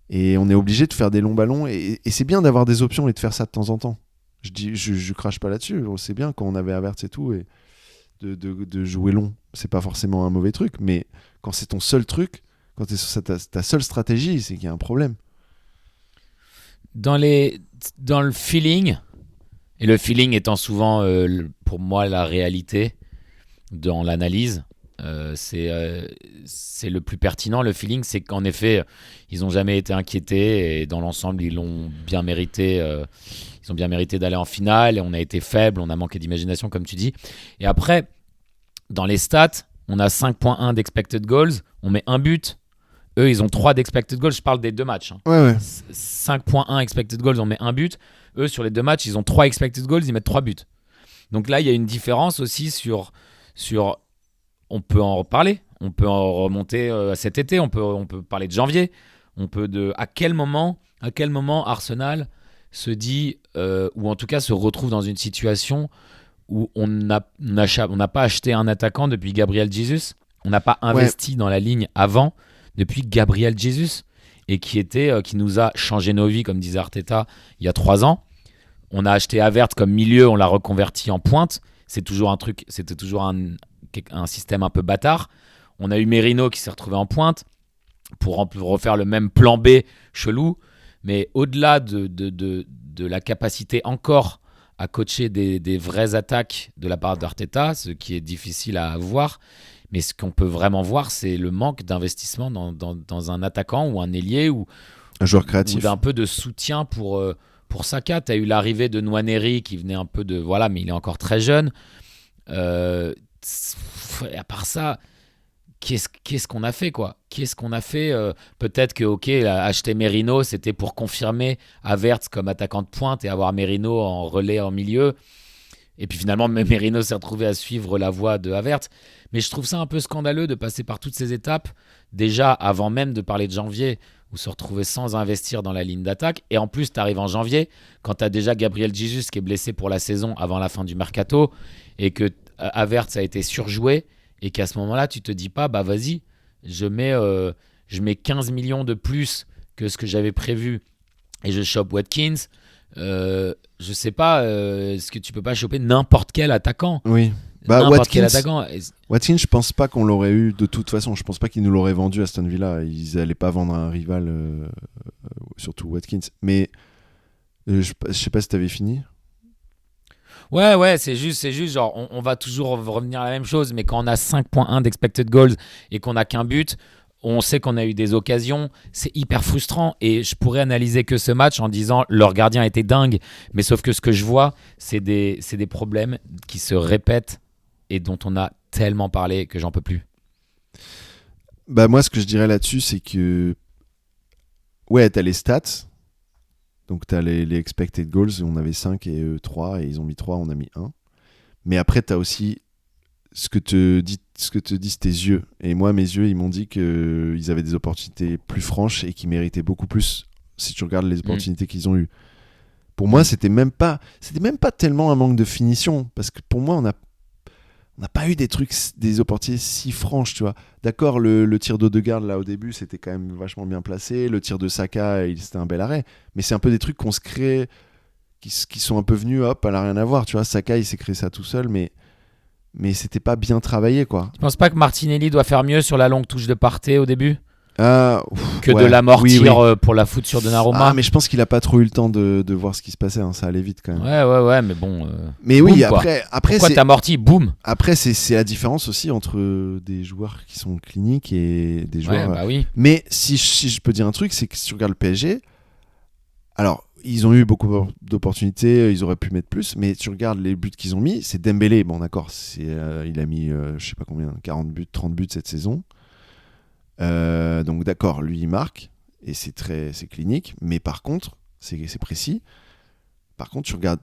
Et on est obligé de faire des longs ballons. Et c'est bien d'avoir des options et de faire ça de temps en temps. Je crache pas là-dessus. C'est bien quand on avait Havertz et tout, et de jouer long. C'est pas forcément un mauvais truc. Mais quand c'est ton seul truc, quand c'est ta seule stratégie, c'est qu'il y a un problème. Dans le feeling, et le feeling étant souvent pour moi la réalité dans l'analyse, C'est le plus pertinent. Le feeling, c'est qu'en effet, ils n'ont jamais été inquiétés et dans l'ensemble, ils ont bien mérité d'aller en finale. Et on a été faible, on a manqué d'imagination, comme tu dis. Et après, dans les stats, on a 5.1 d'expected goals, on met un but. Eux, ils ont 3 d'expected goals. Je parle des 2 matchs. Ouais. 5.1 expected goals, on met un but. Eux, sur les 2 matchs, ils ont 3 expected goals, ils mettent 3 buts. Donc là, il y a une différence aussi sur on peut en reparler, on peut en remonter à cet été, on peut parler de janvier, à quel moment Arsenal se dit, ou en tout cas se retrouve dans une situation où on n'a pas acheté un attaquant depuis Gabriel Jesus, on n'a pas investi dans la ligne avant depuis Gabriel Jesus, et qui nous a changé nos vies, comme disait Arteta il y a 3 ans. On a acheté Havertz comme milieu, on l'a reconverti en pointe. C'était toujours un système un peu bâtard. On a eu Merino qui s'est retrouvé en pointe pour refaire le même plan B chelou. Mais au-delà de la capacité encore à coacher des vraies attaques de la part d'Arteta, ce qui est difficile à voir, mais ce qu'on peut vraiment voir, c'est le manque d'investissement dans un attaquant ou un ailier ou un joueur créatif. Ou d'un peu de soutien pour Saka. Tu as eu l'arrivée de Nwaneri qui venait un peu de... Voilà, mais il est encore très jeune. À part ça, qu'est-ce qu'on a fait, quoi ? Qu'est-ce qu'on a fait Peut-être que, acheter Merino, c'était pour confirmer Havertz comme attaquant de pointe et avoir Merino en relais en milieu. Et puis finalement, Merino s'est retrouvé à suivre la voie de Havertz. Mais je trouve ça un peu scandaleux de passer par toutes ces étapes, déjà avant même de parler de janvier, où se retrouver sans investir dans la ligne d'attaque. Et en plus, tu arrives en janvier, quand tu as déjà Gabriel Jesus qui est blessé pour la saison avant la fin du mercato, et que Havertz a été surjoué, et qu'à ce moment-là, tu te dis pas, bah vas-y, je mets 15 millions de plus que ce que j'avais prévu, et je chope Watkins. Je sais pas, est-ce que tu peux pas choper n'importe quel attaquant ? Oui. Quel attaquant. Watkins, je pense pas qu'on l'aurait eu de toute façon. Je pense pas qu'ils nous l'auraient vendu à Aston Villa. Ils allaient pas vendre un rival, surtout Watkins. Mais je sais pas si t'avais fini. Ouais, c'est juste genre on va toujours revenir à la même chose, mais quand on a 5.1 d'expected goals et qu'on a qu'un but, on sait qu'on a eu des occasions, c'est hyper frustrant. Et je pourrais analyser que ce match en disant leur gardien était dingue, mais sauf que ce que je vois, c'est des problèmes qui se répètent et dont on a tellement parlé que j'en peux plus. Bah moi, ce que je dirais là-dessus, c'est que ouais, t'as les stats. Donc t'as les expected goals, on avait 5 et 3, et ils ont mis 3, on a mis 1. Mais après, t'as aussi ce que te disent tes yeux. Et moi, mes yeux, ils m'ont dit qu'ils avaient des opportunités plus franches et qu'ils méritaient beaucoup plus si tu regardes les opportunités qu'ils ont eues. Pour moi, c'était même pas tellement un manque de finition, parce que pour moi, on n'a pas eu des opportunités si franches, tu vois. D'accord, le tir d'Odegaard là au début, c'était quand même vachement bien placé. Le tir de Saka, c'était un bel arrêt. Mais c'est un peu des trucs qu'on se crée, qui sont un peu venus, hop, elle a rien à voir, tu vois. Saka, il s'est créé ça tout seul, mais c'était pas bien travaillé, quoi. Tu penses pas que Martinelli doit faire mieux sur la longue touche de Partey au début que ouais, de l'amortir oui. Pour la foutre sur Donnarumma? Mais je pense qu'il a pas trop eu le temps de voir ce qui se passait, hein. Ça allait vite quand même. Ouais, mais bon. Mais boum, oui, quoi. après pourquoi t'amortis? Boum. Après, c'est la différence aussi entre des joueurs qui sont cliniques et des joueurs. Ouais, bah oui. Mais si je peux dire un truc, c'est que si tu regardes le PSG, alors ils ont eu beaucoup d'opportunités, ils auraient pu mettre plus, mais tu regardes les buts qu'ils ont mis, c'est Dembélé. Bon, d'accord, il a mis, je sais pas combien, 40 buts, 30 buts cette saison. Donc d'accord, lui il marque et c'est clinique, mais par contre c'est précis. Par contre, tu regardes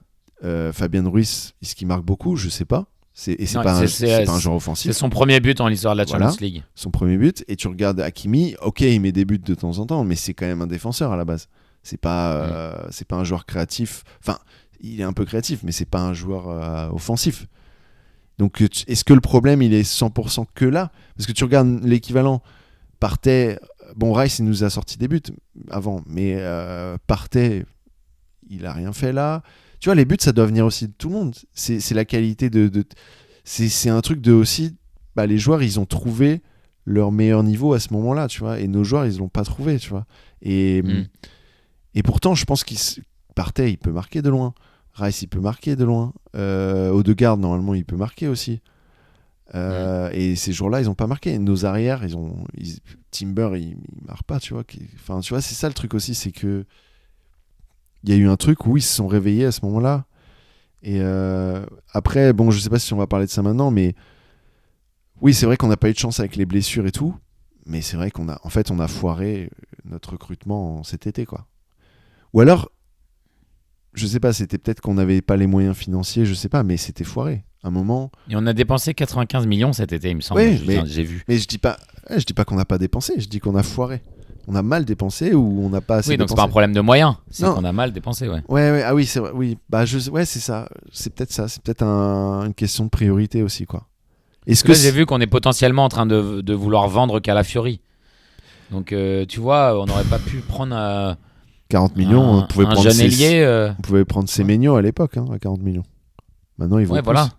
Fabien Ruiz, est-ce qu'il marque beaucoup? Je sais pas. C'est pas un joueur offensif. C'est son premier but en l'histoire de la Champions League. Son premier but. Et tu regardes Hakimi, ok, il met des buts de temps en temps, mais c'est quand même un défenseur à la base. C'est pas un joueur créatif. Enfin, il est un peu créatif, mais c'est pas un joueur offensif. Donc, est-ce que le problème il est 100% que là? Parce que tu regardes l'équivalent. Partey, bon, Rice il nous a sorti des buts avant, mais Partey, il a rien fait là. Tu vois, les buts ça doit venir aussi de tout le monde. C'est la qualité c'est un truc de aussi. Bah, les joueurs ils ont trouvé leur meilleur niveau à ce moment-là, tu vois, et nos joueurs ils l'ont pas trouvé, tu vois. Et pourtant, je pense Partey il peut marquer de loin. Rice il peut marquer de loin. Odegaard normalement il peut marquer aussi. Et ces jours-là, ils n'ont pas marqué. Nos arrières, Timber, il marque pas, tu vois. Enfin, tu vois, c'est ça le truc aussi, c'est que il y a eu un truc où ils se sont réveillés à ce moment-là. Et après, bon, je sais pas si on va parler de ça maintenant, mais oui, c'est vrai qu'on n'a pas eu de chance avec les blessures et tout. Mais c'est vrai qu'on a foiré notre recrutement cet été, quoi. Ou alors, je sais pas, c'était peut-être qu'on n'avait pas les moyens financiers, je sais pas, mais c'était foiré. À un moment. Et on a dépensé 95 millions cet été, il me semble. Oui, J'ai vu. Mais je dis pas qu'on n'a pas dépensé, je dis qu'on a foiré. On a mal dépensé ou on n'a pas assez dépensé. Oui, donc c'est pas un problème de moyens, c'est qu'on a mal dépensé, ouais. Ouais, ah oui, c'est vrai, oui. Bah, ouais, c'est ça. C'est peut-être une question de priorité aussi, quoi. Est-ce que j'ai vu qu'on est potentiellement en train de vouloir vendre Calafiori. Donc, tu vois, on n'aurait pas pu prendre 40 millions, on pouvait prendre jeune ailier. On pouvait prendre Semenyo à l'époque, à 40 millions. Maintenant, ils vont plus. Voilà.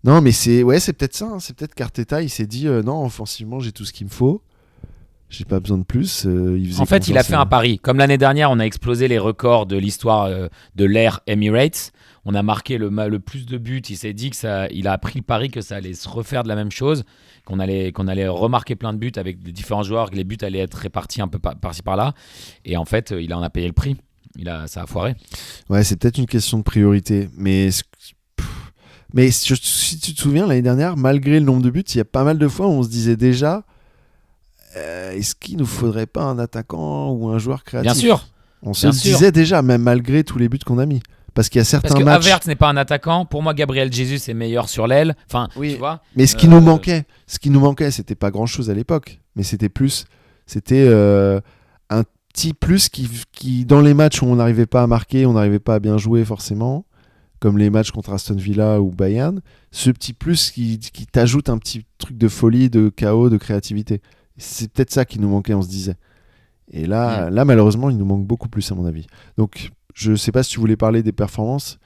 Non, mais c'est peut-être ça. C'est peut-être qu'Arteta, il s'est dit non, offensivement, j'ai tout ce qu'il me faut. J'ai pas besoin de plus. En fait, il a fait un pari. Comme l'année dernière, on a explosé les records de l'histoire de l'ère Emirates. On a marqué le plus de buts. Il s'est dit il a pris le pari que ça allait se refaire de la même chose, qu'on allait remarquer plein de buts avec des différents joueurs, que les buts allaient être répartis un peu par-ci par-là. Et en fait, il en a payé le prix. Ça a foiré. Ouais, c'est peut-être une question de priorité. Mais si tu te souviens, l'année dernière, malgré le nombre de buts, il y a pas mal de fois où on se disait déjà est-ce qu'il nous faudrait pas un attaquant ou un joueur créatif ? Bien sûr. On se le disait déjà, même malgré tous les buts qu'on a mis. Parce qu'il y a certains matchs. Parce que Havertz n'est pas un attaquant. Pour moi, Gabriel Jesus est meilleur sur l'aile. Enfin, oui, tu vois. Mais ce qui nous manquait, c'était pas grand-chose à l'époque. Mais c'était un petit plus qui, dans les matchs où on n'arrivait pas à marquer, on n'arrivait pas à bien jouer forcément, comme les matchs contre Aston Villa ou Bayern, ce petit plus qui t'ajoute un petit truc de folie, de chaos, de créativité. C'est peut-être ça qui nous manquait, on se disait. Et là, malheureusement, il nous manque beaucoup plus, à mon avis. Donc, je sais pas si tu voulais parler des performances.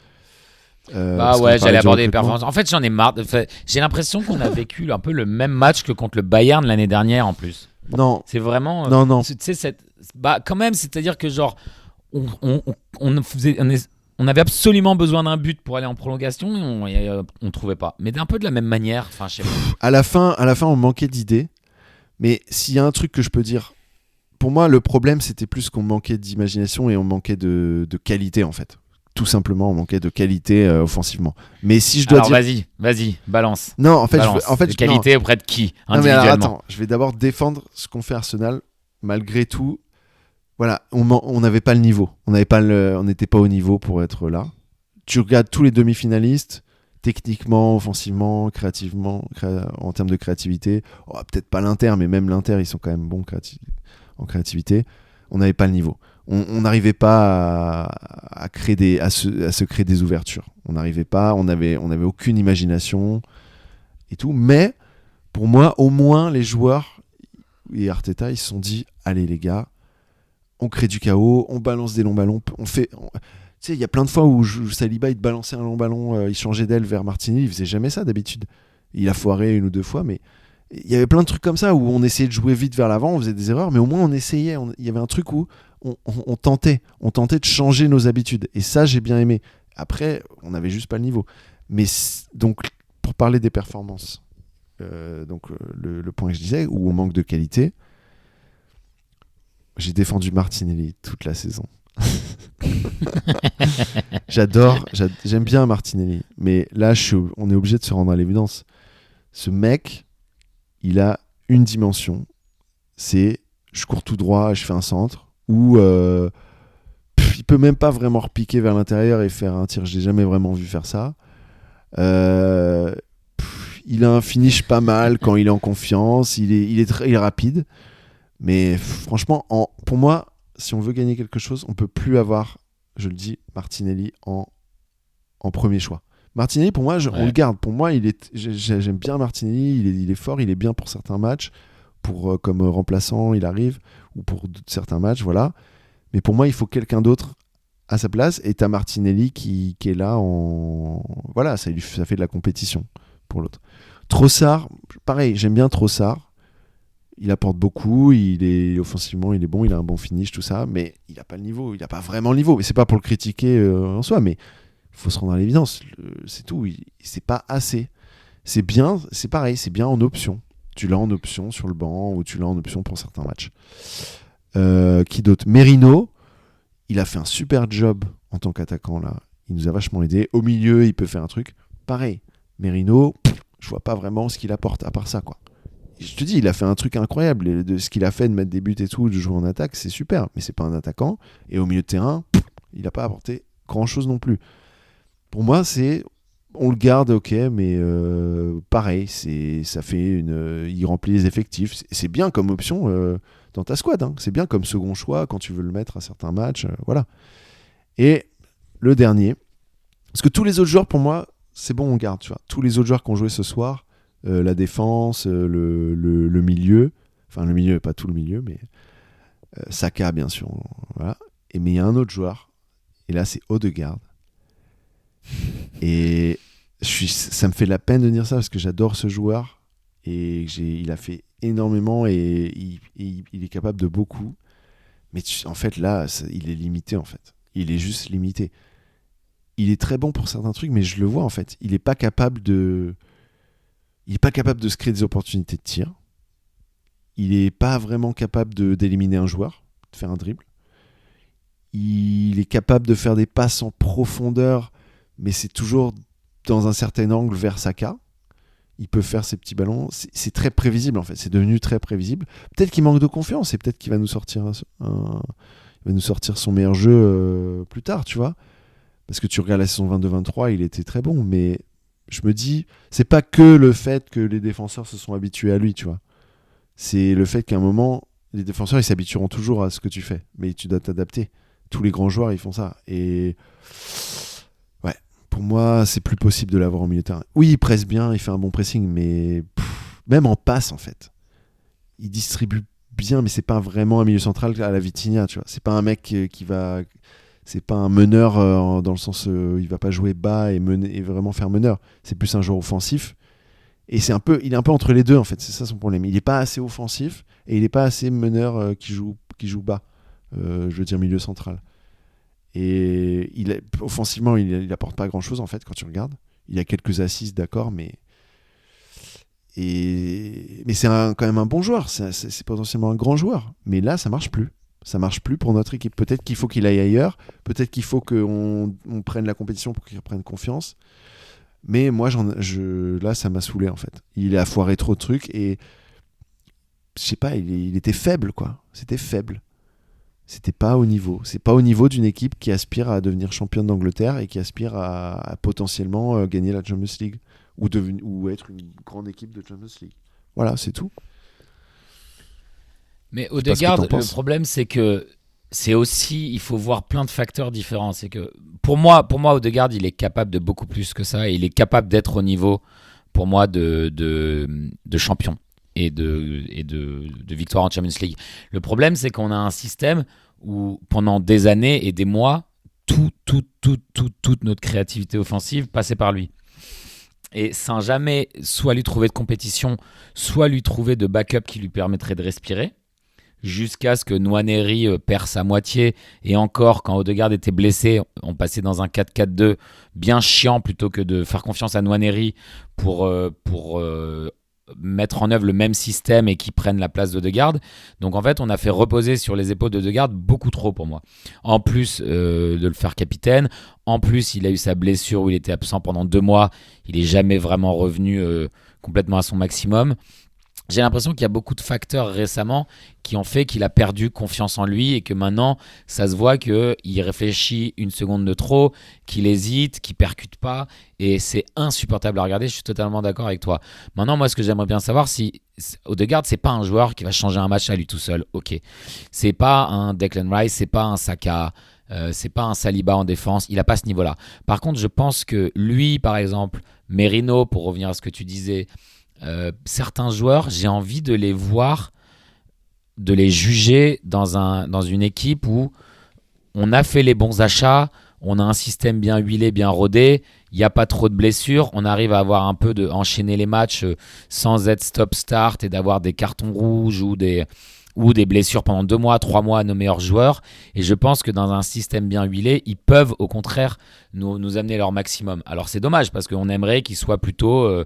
J'allais aborder les performances. En fait, j'en ai marre. J'ai l'impression qu'on a vécu un peu le même match que contre le Bayern l'année dernière, en plus. Non. C'est vraiment. Non. Tu sais, quand même, c'est-à-dire que genre, on avait absolument besoin d'un but pour aller en prolongation et on trouvait pas. Mais d'un peu de la même manière. Enfin, je sais pas. À la fin, on manquait d'idées. Mais s'il y a un truc que je peux dire, pour moi, le problème, c'était plus qu'on manquait d'imagination et on manquait de qualité, en fait. Tout simplement, on manquait de qualité offensivement. Mais si je dois dire... vas-y, balance. Non, en fait, de qualité auprès de qui, individuellement? Non, mais attends, je vais d'abord défendre ce qu'on fait Arsenal. Malgré tout, voilà, on n'avait pas le niveau. On n'était pas au niveau pour être là. Tu regardes tous les demi-finalistes, techniquement, offensivement, créativement, en termes de créativité. Peut-être pas l'Inter, mais même l'Inter, ils sont quand même bons en créativité. On n'avait pas le niveau. On n'arrivait pas à se créer des ouvertures. On n'arrivait pas, on avait aucune imagination et tout. Mais pour moi, au moins, les joueurs et Arteta, ils se sont dit allez les gars, on crée du chaos, on balance des longs ballons, tu sais, il y a plein de fois où Saliba, il te balançait un long ballon, il changeait d'aile vers Martinelli, il faisait jamais ça d'habitude. Il a foiré une ou deux fois, mais il y avait plein de trucs comme ça où on essayait de jouer vite vers l'avant, on faisait des erreurs, mais au moins on essayait. Il y avait un truc où on tentait de changer nos habitudes. Et ça, j'ai bien aimé. Après, on n'avait juste pas le niveau. Mais donc, pour parler des performances, le point que je disais, où on manque de qualité, j'ai défendu Martinelli toute la saison. J'aime bien Martinelli, mais là on est obligé de se rendre à l'évidence. Ce mec, il a une dimension, c'est je cours tout droit, je fais un centre, ou il peut même pas vraiment repiquer vers l'intérieur et faire un tir. Je l'ai jamais vraiment vu faire ça. Il a un finish pas mal quand il est en confiance, il est rapide, mais franchement, pour moi, si on veut gagner quelque chose, on peut plus avoir, je le dis, Martinelli en premier choix. Martinelli, pour moi, on le garde. Pour moi, j'aime bien Martinelli. Il est fort, il est bien pour certains matchs, comme remplaçant, il arrive, ou pour certains matchs, voilà. Mais pour moi, il faut quelqu'un d'autre à sa place. Et t'as Martinelli qui est là voilà, ça fait de la compétition pour l'autre. Trossard, pareil, j'aime bien Trossard. Il apporte beaucoup, offensivement, il est bon, il a un bon finish, tout ça, mais il n'a pas le niveau, il n'a pas vraiment le niveau. Mais c'est pas pour le critiquer en soi, mais il faut se rendre à l'évidence, c'est tout, c'est pas assez. C'est bien, c'est pareil, c'est bien en option. Tu l'as en option sur le banc ou tu l'as en option pour certains matchs. Qui d'autre? Merino, il a fait un super job en tant qu'attaquant là. Il nous a vachement aidé. Au milieu, il peut faire un truc. Pareil, Merino, je vois pas vraiment ce qu'il apporte à part ça, quoi. Je te dis, il a fait un truc incroyable. De ce qu'il a fait de mettre des buts et tout, de jouer en attaque, c'est super. Mais c'est pas un attaquant. Et au milieu de terrain, il n'a pas apporté grand-chose non plus. Pour moi, on le garde, ok, mais pareil, ça fait il remplit les effectifs. C'est bien comme option dans ta squad. Hein. C'est bien comme second choix quand tu veux le mettre à certains matchs. Voilà. Et le dernier, parce que tous les autres joueurs, pour moi, c'est bon, on garde. Tu vois. Tous les autres joueurs qui ont joué ce soir, la défense, le milieu, enfin le milieu, pas tout le milieu, mais Saka, bien sûr. Voilà. Mais il y a un autre joueur, et là, c'est Odegaard. Et ça me fait la peine de dire ça parce que j'adore ce joueur et il a fait énormément et il est capable de beaucoup. Mais en fait, là, il est limité en fait. Il est juste limité. Il est très bon pour certains trucs, mais je le vois en fait. Il n'est pas capable de se créer des opportunités de tir. Il n'est pas vraiment capable d'éliminer un joueur, de faire un dribble. Il est capable de faire des passes en profondeur, mais c'est toujours dans un certain angle vers Saka. Il peut faire ses petits ballons. C'est très prévisible en fait. C'est devenu très prévisible. Peut-être qu'il manque de confiance et peut-être qu'il va nous sortir son meilleur jeu plus tard, tu vois. Parce que tu regardes la saison 22-23, il était très bon, mais je me dis, c'est pas que le fait que les défenseurs se sont habitués à lui, tu vois. C'est le fait qu'à un moment, les défenseurs, ils s'habitueront toujours à ce que tu fais, mais tu dois t'adapter. Tous les grands joueurs, ils font ça. Et ouais, pour moi, c'est plus possible de l'avoir au milieu de terrain. Oui, il presse bien, il fait un bon pressing, mais même en passe, en fait. Il distribue bien, mais c'est pas vraiment un milieu central à la Vitinha, tu vois. C'est pas un mec qui va... C'est pas un meneur dans le sens il va pas jouer bas et vraiment faire meneur. C'est plus un joueur offensif. Et il est un peu entre les deux, en fait. C'est ça son problème. Il est pas assez offensif et il est pas assez meneur qui joue bas. Je veux dire milieu central. Et offensivement, il apporte pas grand-chose, en fait, quand tu regardes. Il a quelques assists, d'accord, mais c'est quand même un bon joueur. C'est potentiellement un grand joueur. Mais là, ça marche plus. Ça marche plus pour notre équipe. Peut-être qu'il faut qu'il aille ailleurs. Peut-être qu'il faut qu'on prenne la compétition pour qu'il reprenne confiance. Mais moi, là, ça m'a saoulé, en fait. Il a foiré trop de trucs et je sais pas, il était faible, quoi. C'était faible. C'était pas au niveau. C'est pas au niveau d'une équipe qui aspire à devenir championne d'Angleterre et qui aspire à potentiellement gagner la Champions League ou être une grande équipe de Champions League. Voilà, c'est tout. Mais Odegaard, le problème, c'est que c'est aussi, il faut voir plein de facteurs différents. C'est que pour moi, Odegaard, il est capable de beaucoup plus que ça. Et il est capable d'être au niveau, pour moi, de champion et de victoire en Champions League. Le problème, c'est qu'on a un système où pendant des années et des mois, toute notre créativité offensive passait par lui. Et sans jamais soit lui trouver de compétition, soit lui trouver de backup qui lui permettrait de respirer. Jusqu'à ce que Nwaneri perce à moitié. Et encore, quand Odegaard était blessé, on passait dans un 4-4-2 bien chiant plutôt que de faire confiance à Nwaneri pour mettre en œuvre le même système et qui prenne la place d'Odegaard. Donc en fait, on a fait reposer sur les épaules d'Odegaard beaucoup trop pour moi. En plus de le faire capitaine, en plus il a eu sa blessure où il était absent pendant 2 mois. Il n'est jamais vraiment revenu complètement à son maximum. J'ai l'impression qu'il y a beaucoup de facteurs récemment qui ont fait qu'il a perdu confiance en lui et que maintenant, ça se voit qu'il réfléchit une seconde de trop, qu'il hésite, qu'il percute pas et c'est insupportable à regarder. Je suis totalement d'accord avec toi. Maintenant, moi, ce que j'aimerais bien savoir, si Odegaard, c'est pas un joueur qui va changer un match à lui tout seul. Ok, c'est pas un Declan Rice, c'est pas un Saka. C'est pas un Saliba en défense, il a pas ce niveau-là. Par contre, je pense que lui, par exemple, Merino, pour revenir à ce que tu disais, certains joueurs, j'ai envie de les voir, de les juger dans une équipe où on a fait les bons achats, on a un système bien huilé, bien rodé, il n'y a pas trop de blessures, on arrive à avoir un peu enchaîner les matchs sans être stop-start et d'avoir des cartons rouges ou des blessures pendant 2 mois, 3 mois à nos meilleurs joueurs. Et je pense que dans un système bien huilé, ils peuvent au contraire nous amener leur maximum. Alors c'est dommage parce qu'on aimerait qu'ils soient plutôt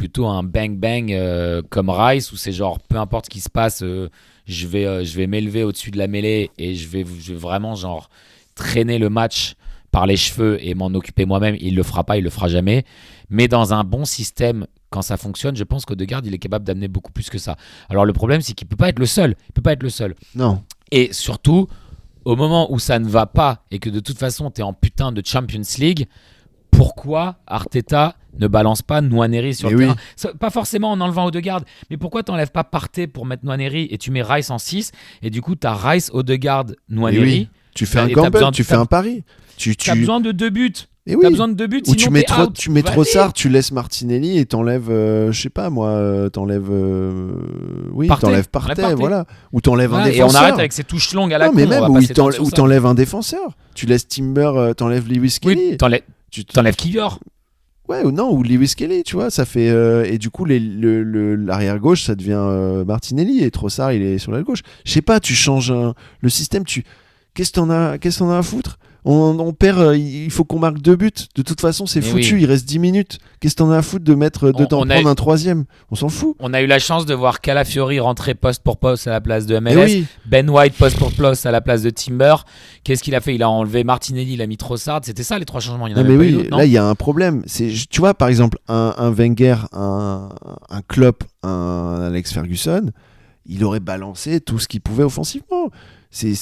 plutôt un bang-bang comme Rice, où c'est genre, peu importe ce qui se passe, je vais m'élever au-dessus de la mêlée et je vais vraiment genre traîner le match par les cheveux et m'en occuper moi-même. Il le fera pas, il le fera jamais. Mais dans un bon système, quand ça fonctionne, je pense qu'Odegaard, il est capable d'amener beaucoup plus que ça. Alors le problème, c'est qu'il peut pas être le seul. Il peut pas être le seul. Non. Et surtout, au moment où ça ne va pas et que de toute façon, tu es en putain de Champions League, pourquoi Arteta ne balance pas Nwaneri sur le terrain? Pas forcément en enlevant Odegaard, mais pourquoi t'enlèves pas Partey pour mettre Nwaneri et tu mets Rice en 6 et du coup, tu as Rice, Odegaard, Nwaneri. Tu fais un gamble, tu fais un pari. Tu as besoin de 2 buts. Et T'as besoin de 2 buts, ou sinon tu mets Trossard, tu laisses Martinelli et t'enlèves, je sais pas moi, t'enlèves Partey, voilà. Ou t'enlèves un défenseur. Et on arrête avec ces touches longues à la con. Mais même, ou t'enlèves un défenseur. Tu laisses Timber, t'enlèves Lewis Kelly. Oui, t'enlèves Kiwior. Ouais, ou Lewis Kelly, tu vois, ça fait... et du coup, l'arrière-gauche, ça devient Martinelli, et Trossard, il est sur la gauche. Je sais pas, tu changes le système, Qu'est-ce que t'en as à foutre? On perd, il faut qu'on marque 2 buts. De toute façon, c'est foutu, il reste 10 minutes. Qu'est-ce que t'en as à foutre de t'en prendre un troisième? On s'en fout. On a eu la chance de voir Calafiori rentrer poste pour poste à la place de MLS. Ben White poste pour poste à la place de Timber. Qu'est-ce qu'il a fait? Il a enlevé Martinelli, il a mis Trossard. C'était ça les 3 changements. Il y en avait pas eu d'autres, non? Là, il y a un problème. Tu vois, par exemple, un Wenger, un Klopp, un Alex Ferguson, il aurait balancé tout ce qu'il pouvait offensivement. C'est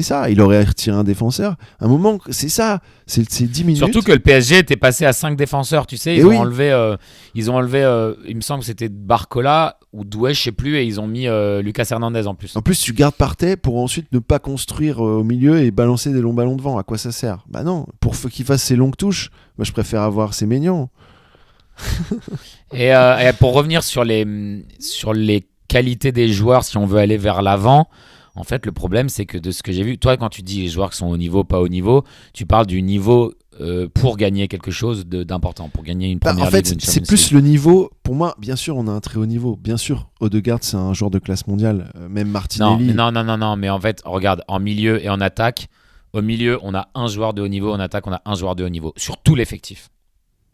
ça, il aurait retiré un défenseur. À un moment, c'est ça, c'est 10 minutes. Surtout que le PSG était passé à 5 défenseurs, tu sais. Ils ont enlevé, il me semble que c'était Barcola ou Doué, je sais plus, et ils ont mis Lucas Hernandez en plus. En plus, tu gardes Partey pour ensuite ne pas construire au milieu et balancer des longs ballons devant. À quoi ça sert? Bah non, pour qu'il fasse ses longues touches, moi je préfère avoir ses Maignan. et pour revenir sur les qualités des joueurs, si on veut aller vers l'avant. En fait, le problème, c'est que de ce que j'ai vu, toi, quand tu dis les joueurs qui sont au niveau, pas au niveau, tu parles du niveau pour gagner quelque chose d'important, pour gagner une première ligue. En fait, c'est plus le niveau. Pour moi, bien sûr, on a un très haut niveau. Bien sûr, Odegaard, c'est un joueur de classe mondiale. Même Martinelli. Non. Mais en fait, regarde, en milieu et en attaque, au milieu, on a un joueur de haut niveau. En attaque, on a un joueur de haut niveau. Sur tout l'effectif.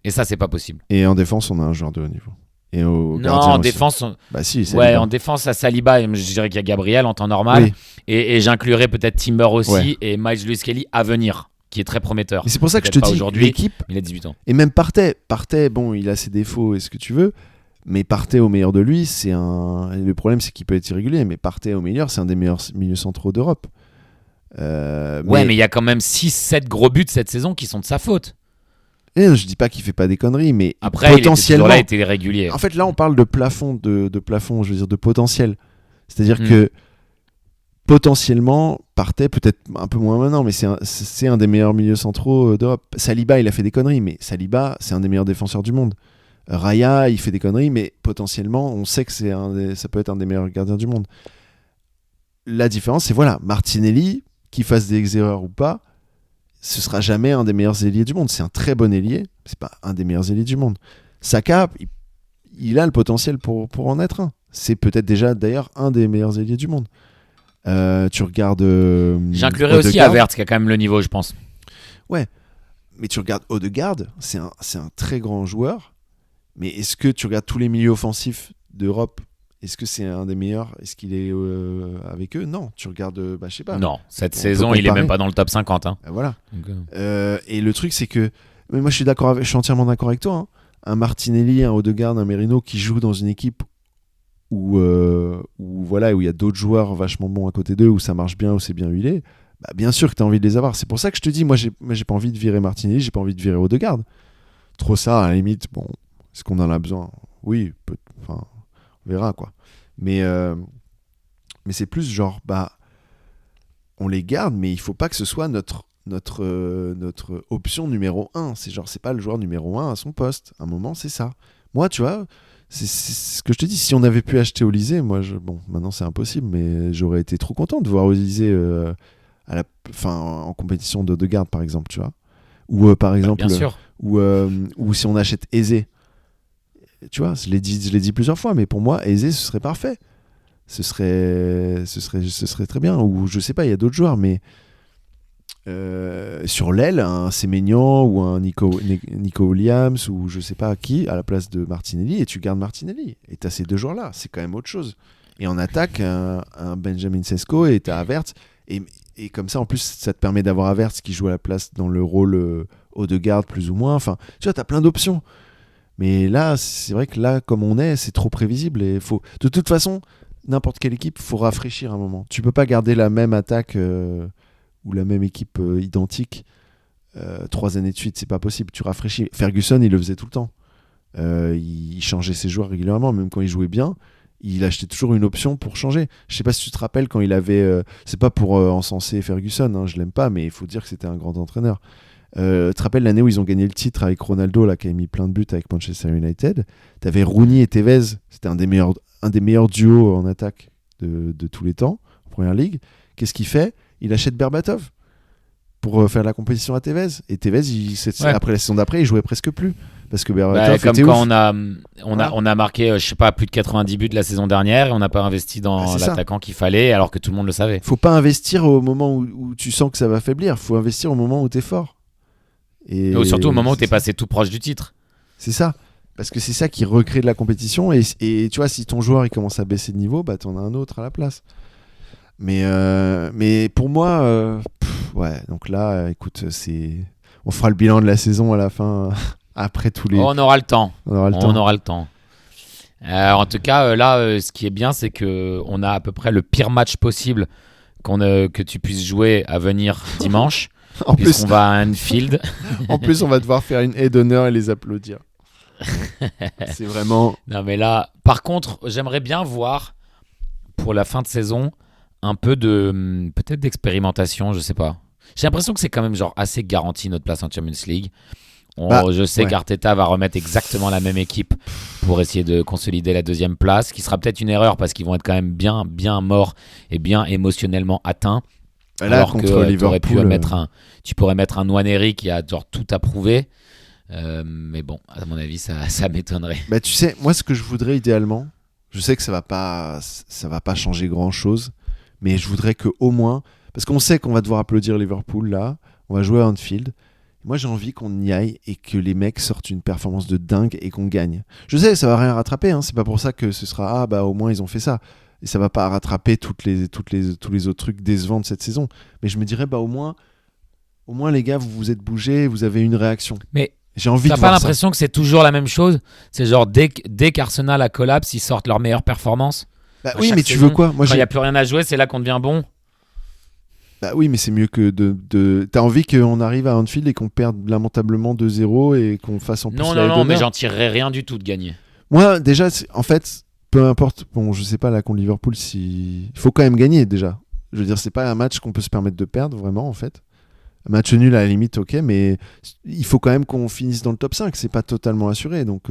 Et ça, c'est pas possible. Et en défense, on a un joueur de haut niveau. Et en défense, en défense à Saliba, je dirais qu'il y a Gabriel en temps normal, et j'inclurais peut-être Timber aussi et Miles Lewis Kelly à venir, qui est très prometteur. Et c'est pour ça que je te dis aujourd'hui, l'équipe. Il a 18 ans. Et même Partey, bon, il a ses défauts et ce que tu veux, mais Partey au meilleur de lui, le problème c'est qu'il peut être irrégulier, mais Partey au meilleur, c'est un des meilleurs milieux centraux d'Europe. Mais il y a quand même 6-7 gros buts cette saison qui sont de sa faute. Et je dis pas qu'il fait pas des conneries, mais après, potentiellement, il était régulier. En fait, là, on parle de plafond, de plafond, je veux dire, de potentiel. C'est-à-dire que potentiellement, Partey, peut-être un peu moins maintenant, mais c'est un des meilleurs milieux centraux d'Europe. Saliba, il a fait des conneries, mais Saliba, c'est un des meilleurs défenseurs du monde. Raya, il fait des conneries, mais potentiellement, on sait que ça peut être un des meilleurs gardiens du monde. La différence, c'est Martinelli, qu'il fasse des erreurs ou pas, ce sera jamais un des meilleurs ailiers du monde. C'est un très bon ailier, c'est pas un des meilleurs ailiers du monde. Saka, il a le potentiel pour en être un. C'est peut-être déjà d'ailleurs un des meilleurs ailiers du monde. Tu regardes. J'inclurais aussi Havertz qui a quand même le niveau, je pense. Ouais, mais tu regardes Odegaard, c'est un très grand joueur. Mais est-ce que tu regardes tous les milieux offensifs d'Europe? Est-ce que c'est un des meilleurs? Est-ce qu'il est avec eux? Non. Tu regardes, je sais pas. Non, cette saison, il est même pas dans le top 50. Hein. Voilà. Et le truc, c'est que. Mais moi, je suis entièrement d'accord avec toi. Hein. Un Martinelli, un Odegaard, un Merino qui jouent dans une équipe où il y a d'autres joueurs vachement bons à côté d'eux, où ça marche bien, où c'est bien huilé. Bah, bien sûr que tu as envie de les avoir. C'est pour ça que je te dis, moi, j'ai pas envie de virer Martinelli, j'ai pas envie de virer Odegaard. Trop ça, à la limite, bon, est-ce qu'on en a besoin? Oui, on verra quoi. Mais c'est plus genre on les garde, mais il faut pas que ce soit notre option numéro 1. C'est pas le joueur numéro 1 à son poste. À un moment, c'est ça. Moi, tu vois, c'est ce que je te dis. Si on avait pu acheter Olysée, maintenant c'est impossible, mais j'aurais été trop content de voir Olysée en compétition de garde, par exemple, tu vois. Ou par exemple, bien sûr. ou si on achète Eze. Tu vois, je l'ai dit plusieurs fois, mais pour moi, Eze, ce serait parfait. Ce serait très bien. Ou je sais pas, il y a d'autres joueurs, mais sur l'aile un Séménian ou un Nico Williams ou je sais pas qui à la place de Martinelli et tu gardes Martinelli et t'as ces deux joueurs-là, c'est quand même autre chose. Et en attaque, un Benjamin Sesko et t'as Havertz et comme ça en plus ça te permet d'avoir Havertz qui joue à la place dans le rôle haut de garde plus ou moins, enfin tu vois t'as plein d'options. Mais là c'est vrai que là comme on est c'est trop prévisible et faut de toute façon n'importe quelle équipe faut rafraîchir un moment. Tu peux pas garder la même attaque ou la même équipe identique 3 années de suite, c'est pas possible. Tu rafraîchis. Ferguson il le faisait tout le temps. Il changeait ses joueurs régulièrement, même quand il jouait bien. Il achetait toujours une option pour changer. Je sais pas si tu te rappelles quand il avait. C'est pas pour encenser Ferguson, hein, je l'aime pas, mais il faut dire que c'était un grand entraîneur. Tu te rappelles l'année où ils ont gagné le titre avec Ronaldo, là, qui a mis plein de buts avec Manchester United. T'avais Rooney et Tevez, c'était un des meilleurs duos en attaque de tous les temps, en première ligue. Qu'est-ce qu'il fait ? Il achète Berbatov pour faire la compétition à Tevez. Et Tevez, après la saison d'après, il jouait presque plus. Parce que Berbatov comme était quand ouf. on a marqué, je sais pas, plus de 90 buts la saison dernière et on n'a pas investi dans l'attaquant qu'il fallait alors que tout le monde le savait. Faut pas investir au moment où tu sens que ça va faiblir. Faut investir au moment où t'es fort. Et surtout au moment où t'es passé tout proche du titre. C'est ça. Parce que c'est ça qui recrée de la compétition. Et tu vois, si ton joueur il commence à baisser de niveau, bah t'en as un autre à la place. Mais pour moi, ouais. Donc là, écoute, on fera le bilan de la saison à la fin. Après tous les... On aura le temps. On aura le temps. En tout cas, là, ce qui est bien, c'est qu'on a à peu près le pire match possible que tu puisses jouer à venir dimanche. En puisqu'on va à Anfield. En plus, on va devoir faire une haie d'honneur et les applaudir. C'est vraiment... Non, mais là, par contre, j'aimerais bien voir, pour la fin de saison, un peu peut-être d'expérimentation, je sais pas. J'ai l'impression que c'est quand même genre assez garanti notre place en Champions League. Je sais qu'Arteta va remettre exactement la même équipe pour essayer de consolider la deuxième place, ce qui sera peut-être une erreur parce qu'ils vont être quand même bien, bien morts et bien émotionnellement atteints. Là, alors contre que Liverpool, tu pourrais mettre un Nwaneri qui a genre tout approuvé. Mais bon, à mon avis, ça m'étonnerait. Bah, tu sais, moi, ce que je voudrais idéalement, je sais que ça va pas changer grand-chose, mais je voudrais que au moins, parce qu'on sait qu'on va devoir applaudir Liverpool là, on va jouer à Anfield. Moi, j'ai envie qu'on y aille et que les mecs sortent une performance de dingue et qu'on gagne. Je sais, ça va rien rattraper, hein. C'est pas pour ça que ce sera au moins ils ont fait ça. Et ça va pas rattraper tous les autres trucs décevants de cette saison. Mais je me dirais au moins les gars, vous vous êtes bougés, vous avez une réaction. Mais j'ai envie de t'as voir pas l'impression que c'est toujours la même chose ? C'est genre dès qu'Arsenal a collapse, ils sortent leur meilleure performance. Oui, mais tu veux quoi ? Moi, quand il n'y a plus rien à jouer, c'est là qu'on devient bon. Bah oui, mais c'est mieux que T'as envie qu'on arrive à Anfield et qu'on perde lamentablement 2-0 et qu'on fasse en plus Non, mais j'en tirerais rien du tout de gagner. Moi, déjà, en fait, peu importe. Bon, je sais pas là contre Liverpool il faut quand même gagner déjà. Je veux dire, c'est pas un match qu'on peut se permettre de perdre vraiment en fait. Un match nul à la limite, ok, mais il faut quand même qu'on finisse dans le top 5. C'est pas totalement assuré, donc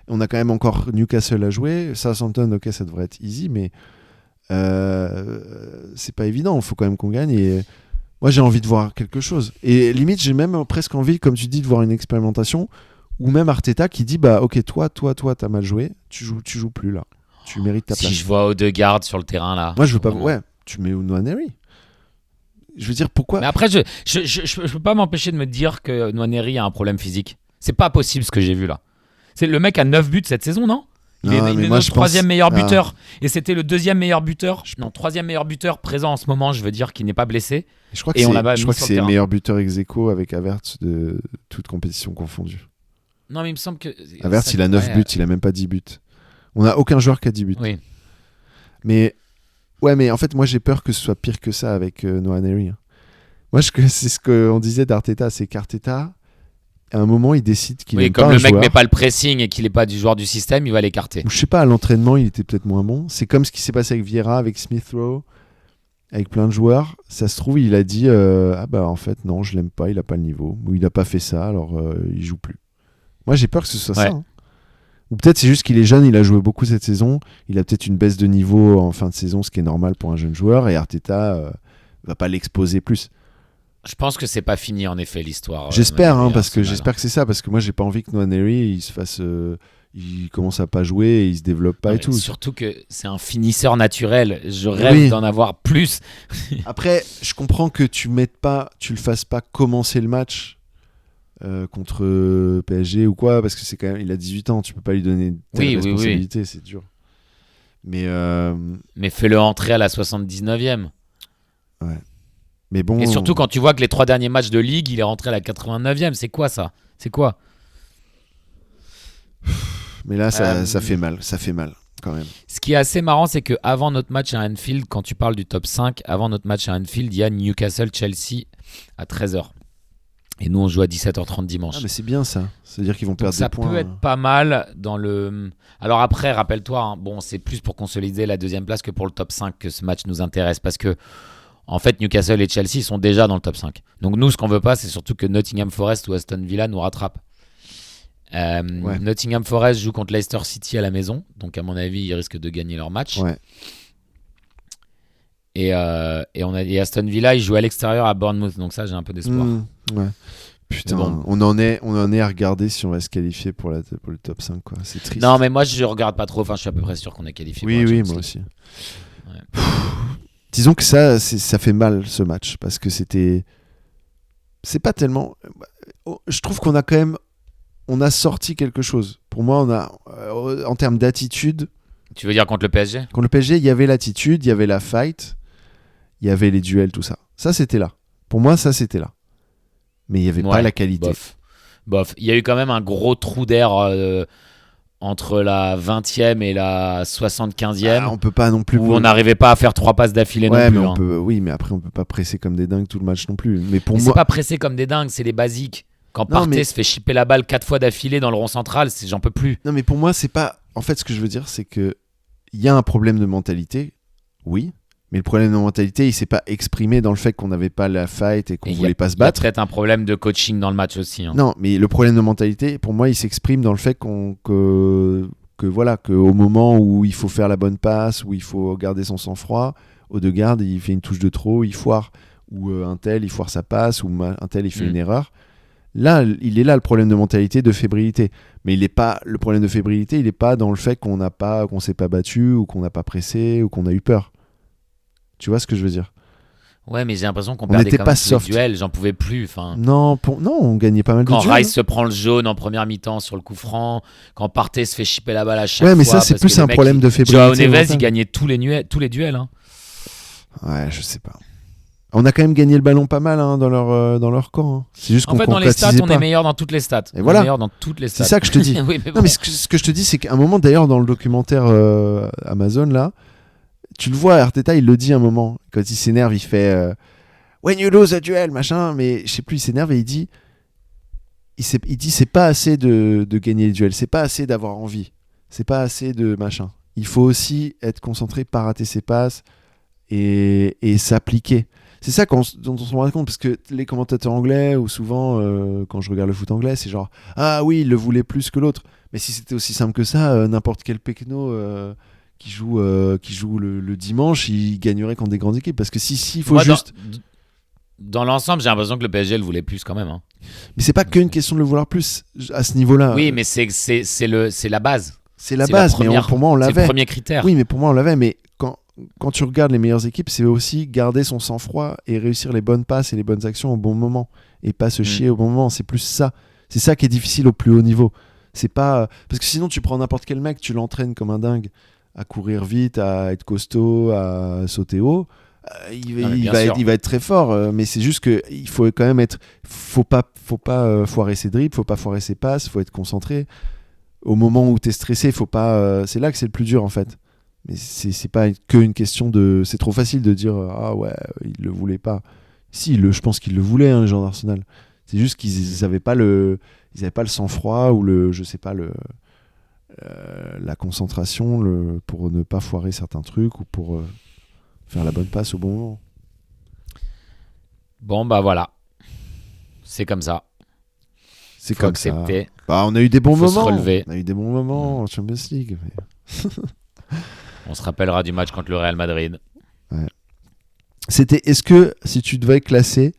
on a quand même encore Newcastle à jouer. Southampton, ok, ça devrait être easy, mais c'est pas évident. Il faut quand même qu'on gagne. Et moi, j'ai envie de voir quelque chose. Et limite, j'ai même presque envie, comme tu dis, de voir une expérimentation. Ou même Arteta qui dit ok, toi, t'as mal joué, tu joues plus là. Tu mérites ta place. Si je vois Odegaard sur le terrain là. Moi, je veux pas. Ouais, tu mets Nwaneri. Je veux dire, pourquoi ? Mais après, je peux pas m'empêcher de me dire que Nwaneri a un problème physique. C'est pas possible ce que j'ai vu là. C'est le mec a 9 buts cette saison, non ? Il est notre troisième meilleur buteur. Et c'était le deuxième meilleur buteur. Troisième meilleur buteur présent en ce moment, je veux dire, qui n'est pas blessé. Je crois que c'est le meilleur buteur ex aequo avec Havertz de toute compétition confondue. Non, mais il me semble que... Havertz, il a 9 buts, il a même pas 10 buts. On n'a aucun joueur qui a 10 buts. Oui. Mais en fait, moi j'ai peur que ce soit pire que ça avec Nwaneri. Moi, c'est ce qu'on disait d'Arteta, c'est qu'Arteta, à un moment, il décide qu'il est pas un joueur. Comme le mec met pas le pressing et qu'il n'est pas du joueur du système, il va l'écarter. Ou je sais pas, à l'entraînement, il était peut-être moins bon. C'est comme ce qui s'est passé avec Vieira, avec Smith Rowe, avec plein de joueurs. Ça se trouve, il a dit en fait, non, je l'aime pas, il a pas le niveau. Ou il a pas fait ça, alors il joue plus. Moi, j'ai peur que ce soit ça. Hein. Ou peut-être c'est juste qu'il est jeune, il a joué beaucoup cette saison. Il a peut-être une baisse de niveau en fin de saison, ce qui est normal pour un jeune joueur. Et Arteta va pas l'exposer plus. Je pense que c'est pas fini en effet l'histoire. J'espère, parce que j'espère que c'est ça, parce que moi j'ai pas envie que Nwaneri il se il commence à pas jouer et il se développe pas Non, et mais tout. surtout que c'est un finisseur naturel. Je rêve d'en avoir plus. Après, je comprends que tu le fasses pas commencer le match contre PSG ou quoi, parce que c'est quand même, il a 18 ans, tu peux pas lui donner telle responsabilité, c'est dur. Mais fais-le entrer à la 79e. Ouais. Mais bon. Et surtout quand tu vois que les 3 derniers matchs de Ligue, il est rentré à la 89e. C'est quoi ça ? C'est quoi ? Mais là, ça fait mal. Ça fait mal, quand même. Ce qui est assez marrant, c'est qu'avant notre match à Anfield, quand tu parles du top 5, avant notre match à Anfield, il y a Newcastle-Chelsea à 13h. Et nous, on joue à 17h30 dimanche. Ah, mais c'est bien ça. C'est-à-dire qu'ils vont perdre des points. Ça peut être pas mal dans le... Alors après, rappelle-toi, hein, bon, c'est plus pour consolider la 2e place que pour le top 5 que ce match nous intéresse. Parce que, en fait, Newcastle et Chelsea sont déjà dans le top 5. Donc nous, ce qu'on veut pas, c'est surtout que Nottingham Forest ou Aston Villa nous rattrapent. Nottingham Forest joue contre Leicester City à la maison, donc à mon avis ils risquent de gagner leur match. Et Aston Villa ils jouent à l'extérieur à Bournemouth, donc ça j'ai un peu d'espoir. Putain, bon. on en est à regarder si on va se qualifier pour le top 5 quoi. C'est triste. Non mais moi je regarde pas trop, enfin je suis à peu près sûr qu'on est qualifié. Oui moi aussi. Disons que ça fait mal ce match parce que c'est pas tellement, je trouve qu'on a quand même sorti quelque chose. Pour moi, on a, en termes d'attitude... Tu veux dire contre le PSG ? Contre le PSG, il y avait l'attitude, il y avait la fight, il y avait les duels, tout ça. Ça, c'était là. Pour moi, ça, c'était là. Mais il n'y avait pas la qualité. Bof. Il y a eu quand même un gros trou d'air entre la 20e et la 75e. On peut pas non plus... Où on n'arrivait pas à faire 3 passes d'affilée non plus. Mais oui, mais après, on peut pas presser comme des dingues tout le match non plus. Mais pour moi... c'est pas presser comme des dingues, c'est les basiques. Quand Partey se fait chipper la balle 4 fois d'affilée dans le rond central, j'en peux plus. Non, mais pour moi, c'est pas... En fait, ce que je veux dire, c'est qu'il y a un problème de mentalité, oui, mais le problème de mentalité, il s'est pas exprimé dans le fait qu'on n'avait pas la fight et qu'on voulait pas se battre. Il y a peut-être un problème de coaching dans le match aussi. Hein. Non, mais le problème de mentalité, pour moi, il s'exprime dans le fait qu'au moment où il faut faire la bonne passe, où il faut garder son sang-froid, Odegaard, il fait une touche de trop, il foire, ou un tel, il foire sa passe, ou un tel, il fait une erreur. Là, il est là le problème de mentalité, de fébrilité. Mais le problème de fébrilité, il n'est pas dans le fait qu'on s'est pas battu, ou qu'on n'a pas pressé, ou qu'on a eu peur. Tu vois ce que je veux dire ? Ouais, mais j'ai l'impression qu'on perdait quand même tous les duels, j'en pouvais plus. Non, on gagnait pas mal de duels. Quand Rice se prend le jaune en première mi-temps sur le coup franc, quand Partey se fait chipper la balle à chaque fois. Ouais, mais ça, c'est plus un problème de fébrilité. Joao Neves, il gagnait tous les duels. Hein. Ouais, je sais pas. On a quand même gagné le ballon pas mal dans leur camp. Hein. C'est juste qu'on dans les stats, on est meilleur dans toutes les stats. Et voilà. On est meilleur dans toutes les stats. C'est ça que je te dis. Oui, mais non, mais ce que je te dis, c'est qu'à un moment, d'ailleurs, dans le documentaire Amazon, là, tu le vois, Arteta, il le dit un moment. Quand il s'énerve, il fait When you lose a duel, machin. Mais je sais plus, il s'énerve et il dit c'est pas assez de gagner les duels, c'est pas assez d'avoir envie, c'est pas assez de machin. Il faut aussi être concentré, pas rater ses passes et s'appliquer. C'est ça dont on se rend compte, parce que les commentateurs anglais, ou souvent quand je regarde le foot anglais, c'est genre ah oui, il le voulait plus que l'autre. Mais si c'était aussi simple que ça, n'importe quel pecno qui joue le dimanche, il gagnerait contre des grandes équipes. Parce que il faut juste... Dans l'ensemble, j'ai l'impression que le PSG le voulait plus quand même. Hein. Mais c'est pas qu'une question de le vouloir plus à ce niveau-là. Oui, mais c'est la base. C'est la base, mais pour moi on l'avait. C'est le premier critère. Oui, mais pour moi on l'avait, mais quand tu regardes les meilleures équipes, c'est aussi garder son sang-froid et réussir les bonnes passes et les bonnes actions au bon moment et pas se chier au bon moment. C'est plus ça. C'est ça qui est difficile au plus haut niveau. C'est pas parce que sinon tu prends n'importe quel mec, tu l'entraînes comme un dingue à courir vite, à être costaud, à sauter haut. Il va être très fort, mais c'est juste que il faut quand même être. Faut pas foirer ses dribbles, faut pas foirer ses passes, faut être concentré. Au moment où t'es stressé, faut pas. C'est là que c'est le plus dur en fait. Mais c'est pas que une question de. C'est trop facile de dire ah ouais, il le voulait pas. Si, je pense qu'ils le voulaient, les gens d'Arsenal. C'est juste qu'ils avaient pas le sang-froid ou la concentration pour ne pas foirer certains trucs ou pour faire la bonne passe au bon moment. Bon bah voilà, c'est comme ça. C'est comme accepter. Ça. Bah, on a eu des bons moments. Se relever. On a eu des bons moments en Champions League. Mais... On se rappellera du match contre le Real Madrid. Ouais. Est-ce que si tu devais classer,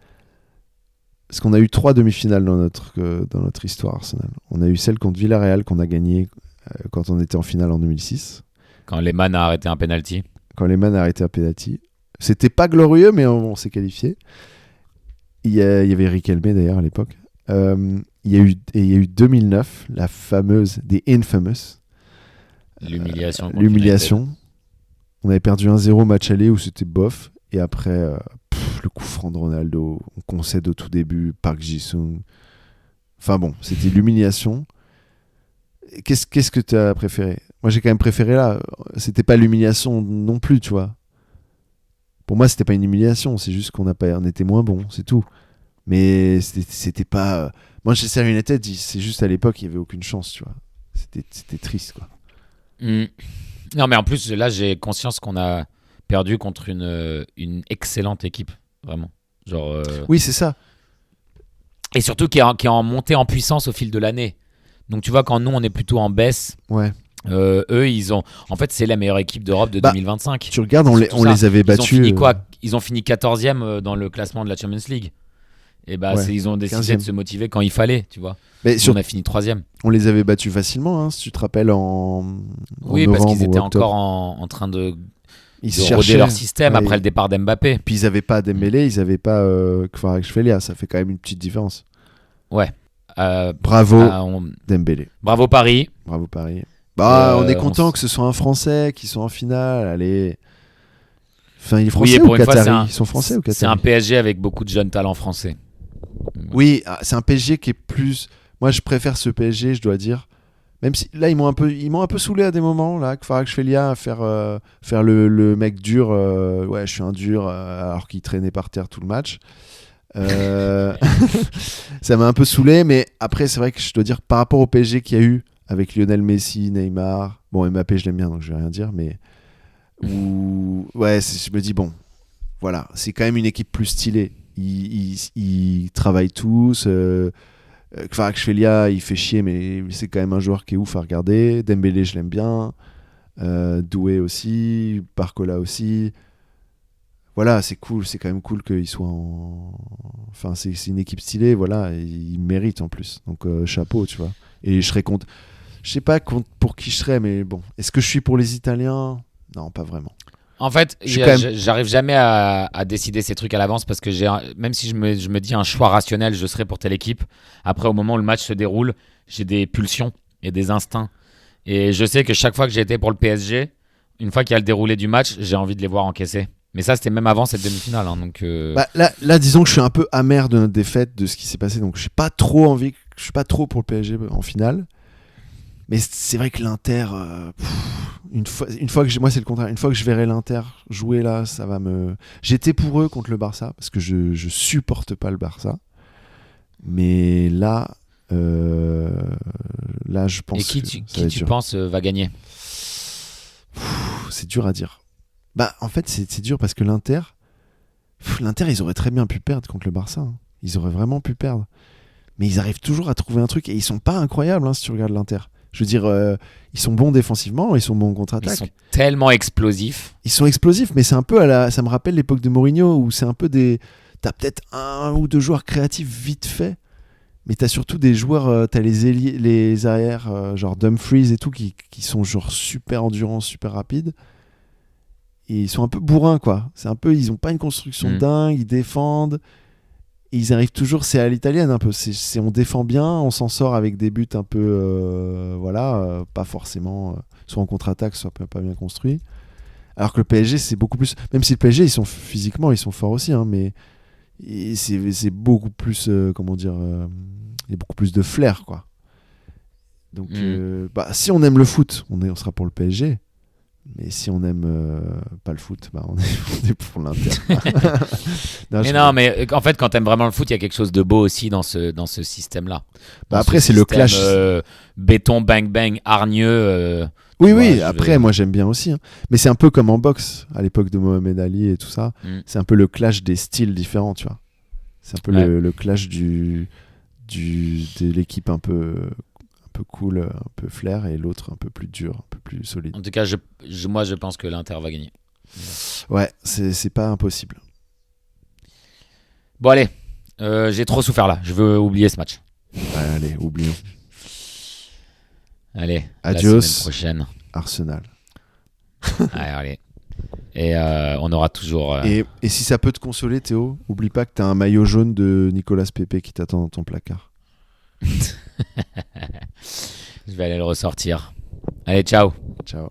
parce qu'on a eu 3 demi-finales dans notre histoire Arsenal. On a eu celle contre Villarreal qu'on a gagnée quand on était en finale en 2006. Quand Lehmann a arrêté un penalty. Quand Lehmann a arrêté un penalty. C'était pas glorieux, mais on s'est qualifié. Il y avait Riquelme d'ailleurs à l'époque. Il y a eu 2009, la fameuse, The Infamous. L'humiliation. L'humiliation. On avait perdu 1-0 match aller où c'était bof. Et après, le coup franc de Ronaldo, on concède au tout début, Park Ji-sung. Enfin bon, c'était l'humiliation. Qu'est-ce que tu as préféré ? Moi, j'ai quand même préféré là. C'était pas l'humiliation non plus, tu vois. Pour moi, c'était pas une humiliation. C'est juste on était moins bon, c'est tout. Mais c'était pas. Manchester United, c'est juste à l'époque, il y avait aucune chance, tu vois. C'était triste, quoi. Non, mais en plus, là, j'ai conscience qu'on a perdu contre une excellente équipe, vraiment. Genre. Oui, c'est ça. Et surtout qui est en montée en puissance au fil de l'année. Donc tu vois, quand nous on est plutôt en baisse, ouais. Eux ils ont. En fait, c'est la meilleure équipe d'Europe de 2025. Tu regardes, on les avait battus. Ils ont fini quoi ? Ils ont fini 14e dans le classement de la Champions League. Et bah, ils ont décidé 15e. de se motiver quand il fallait, tu vois. Mais on a fini 3e. On les avait battus facilement, hein, si tu te rappelles, en oui, novembre, parce qu'ils étaient octobre. encore en train de cherchaient roder leur système après le départ d'Mbappé. Puis ils n'avaient pas Dembélé, ils n'avaient pas Kvaratskhelia, ça fait quand même une petite différence. Ouais. Bravo Dembélé. Bravo Paris. Bravo Paris. On est content que ce soit un Français qui soit en finale. Allez. Enfin, il est français ou Qatari ? Ils sont français ou Qatari ? C'est un PSG avec beaucoup de jeunes talents français. Oui, c'est un PSG qui est plus. Moi, je préfère ce PSG, je dois dire. Même si là, ils m'ont un peu saoulé à des moments. Là, Kvaratskhelia à faire le mec dur. Ouais, je suis un dur, alors qu'il traînait par terre tout le match. Ça m'a un peu saoulé, mais après, c'est vrai que je dois dire, par rapport au PSG qu'il y a eu avec Lionel Messi, Neymar, bon, Mbappé, je l'aime bien, donc je vais rien dire, mais ouais, je me dis bon, voilà, c'est quand même une équipe plus stylée. Ils travaillent tous. Kvaratskhelia, il fait chier, mais c'est quand même un joueur qui est ouf à regarder. Dembélé, je l'aime bien. Doué aussi, Barcola aussi. Voilà, c'est cool, c'est quand même cool qu'ils soient en. Enfin, c'est une équipe stylée, voilà, et ils méritent en plus. Donc, chapeau, tu vois. Et je serais contre. Je sais pas pour qui je serais, mais bon. Est-ce que je suis pour les Italiens ? Non, pas vraiment. En fait, j'arrive jamais à décider ces trucs à l'avance parce que même si je me dis un choix rationnel, je serai pour telle équipe. Après, au moment où le match se déroule, j'ai des pulsions et des instincts. Et je sais que chaque fois que j'ai été pour le PSG, une fois qu'il y a le déroulé du match, j'ai envie de les voir encaisser. Mais ça, c'était même avant cette demi-finale. Hein, donc, là, disons que je suis un peu amer de notre défaite, de ce qui s'est passé. Donc, je suis pas trop pour le PSG en finale. Mais c'est vrai que l'Inter, une fois que moi c'est le contraire, une fois que je verrai l'Inter jouer là, ça va me. J'étais pour eux contre le Barça parce que je supporte pas le Barça. Mais là, je pense. Et qui tu penses va gagner ? C'est dur à dire. En fait, c'est dur parce que l'Inter, ils auraient très bien pu perdre contre le Barça. Hein. Ils auraient vraiment pu perdre. Mais ils arrivent toujours à trouver un truc et ils sont pas incroyables si tu regardes l'Inter. Je veux dire, ils sont bons défensivement, ils sont bons en contre-attaque. Ils sont tellement explosifs. Ils sont explosifs, mais c'est un peu ça me rappelle l'époque de Mourinho où c'est un peu t'as peut-être un ou deux joueurs créatifs vite fait, mais t'as surtout des joueurs, t'as les arrières, genre Dumfries et tout, qui sont genre super endurants, super rapides. Et ils sont un peu bourrins, quoi. C'est un peu, ils ont pas une construction dingue, ils défendent. Et ils arrivent toujours, c'est à l'italienne un peu. On défend bien, on s'en sort avec des buts un peu, pas forcément, soit en contre-attaque, soit pas bien construits. Alors que le PSG, c'est beaucoup plus. Même si le PSG, physiquement, ils sont forts aussi, hein, mais c'est beaucoup plus, il y a beaucoup plus de flair, quoi. Donc, si on aime le foot, on sera pour le PSG. Mais si on aime pas le foot, on est pour l'Inter. mais en fait, quand t'aimes vraiment le foot, il y a quelque chose de beau aussi dans ce système-là. Après, c'est le clash. Béton, bang, bang, hargneux. Oui, après, moi j'aime bien aussi. Hein. Mais c'est un peu comme en boxe, à l'époque de Mohamed Ali et tout ça. C'est un peu le clash des styles différents, tu vois. C'est un peu le clash de l'équipe un peu cool, un peu flair, et l'autre un peu plus dur, un peu plus solide. En tout cas, moi je pense que l'Inter va gagner. Ouais, c'est pas impossible. Bon allez, j'ai trop souffert là, je veux oublier ce match. Ouais, allez, oublions. Allez, Adios. la semaine prochaine. Arsenal. Allez. Et on aura toujours... Et si ça peut te consoler, Théo, oublie pas que t'as un maillot jaune de Nicolas Pepe qui t'attend dans ton placard. Je vais aller le ressortir. Allez, ciao. Ciao.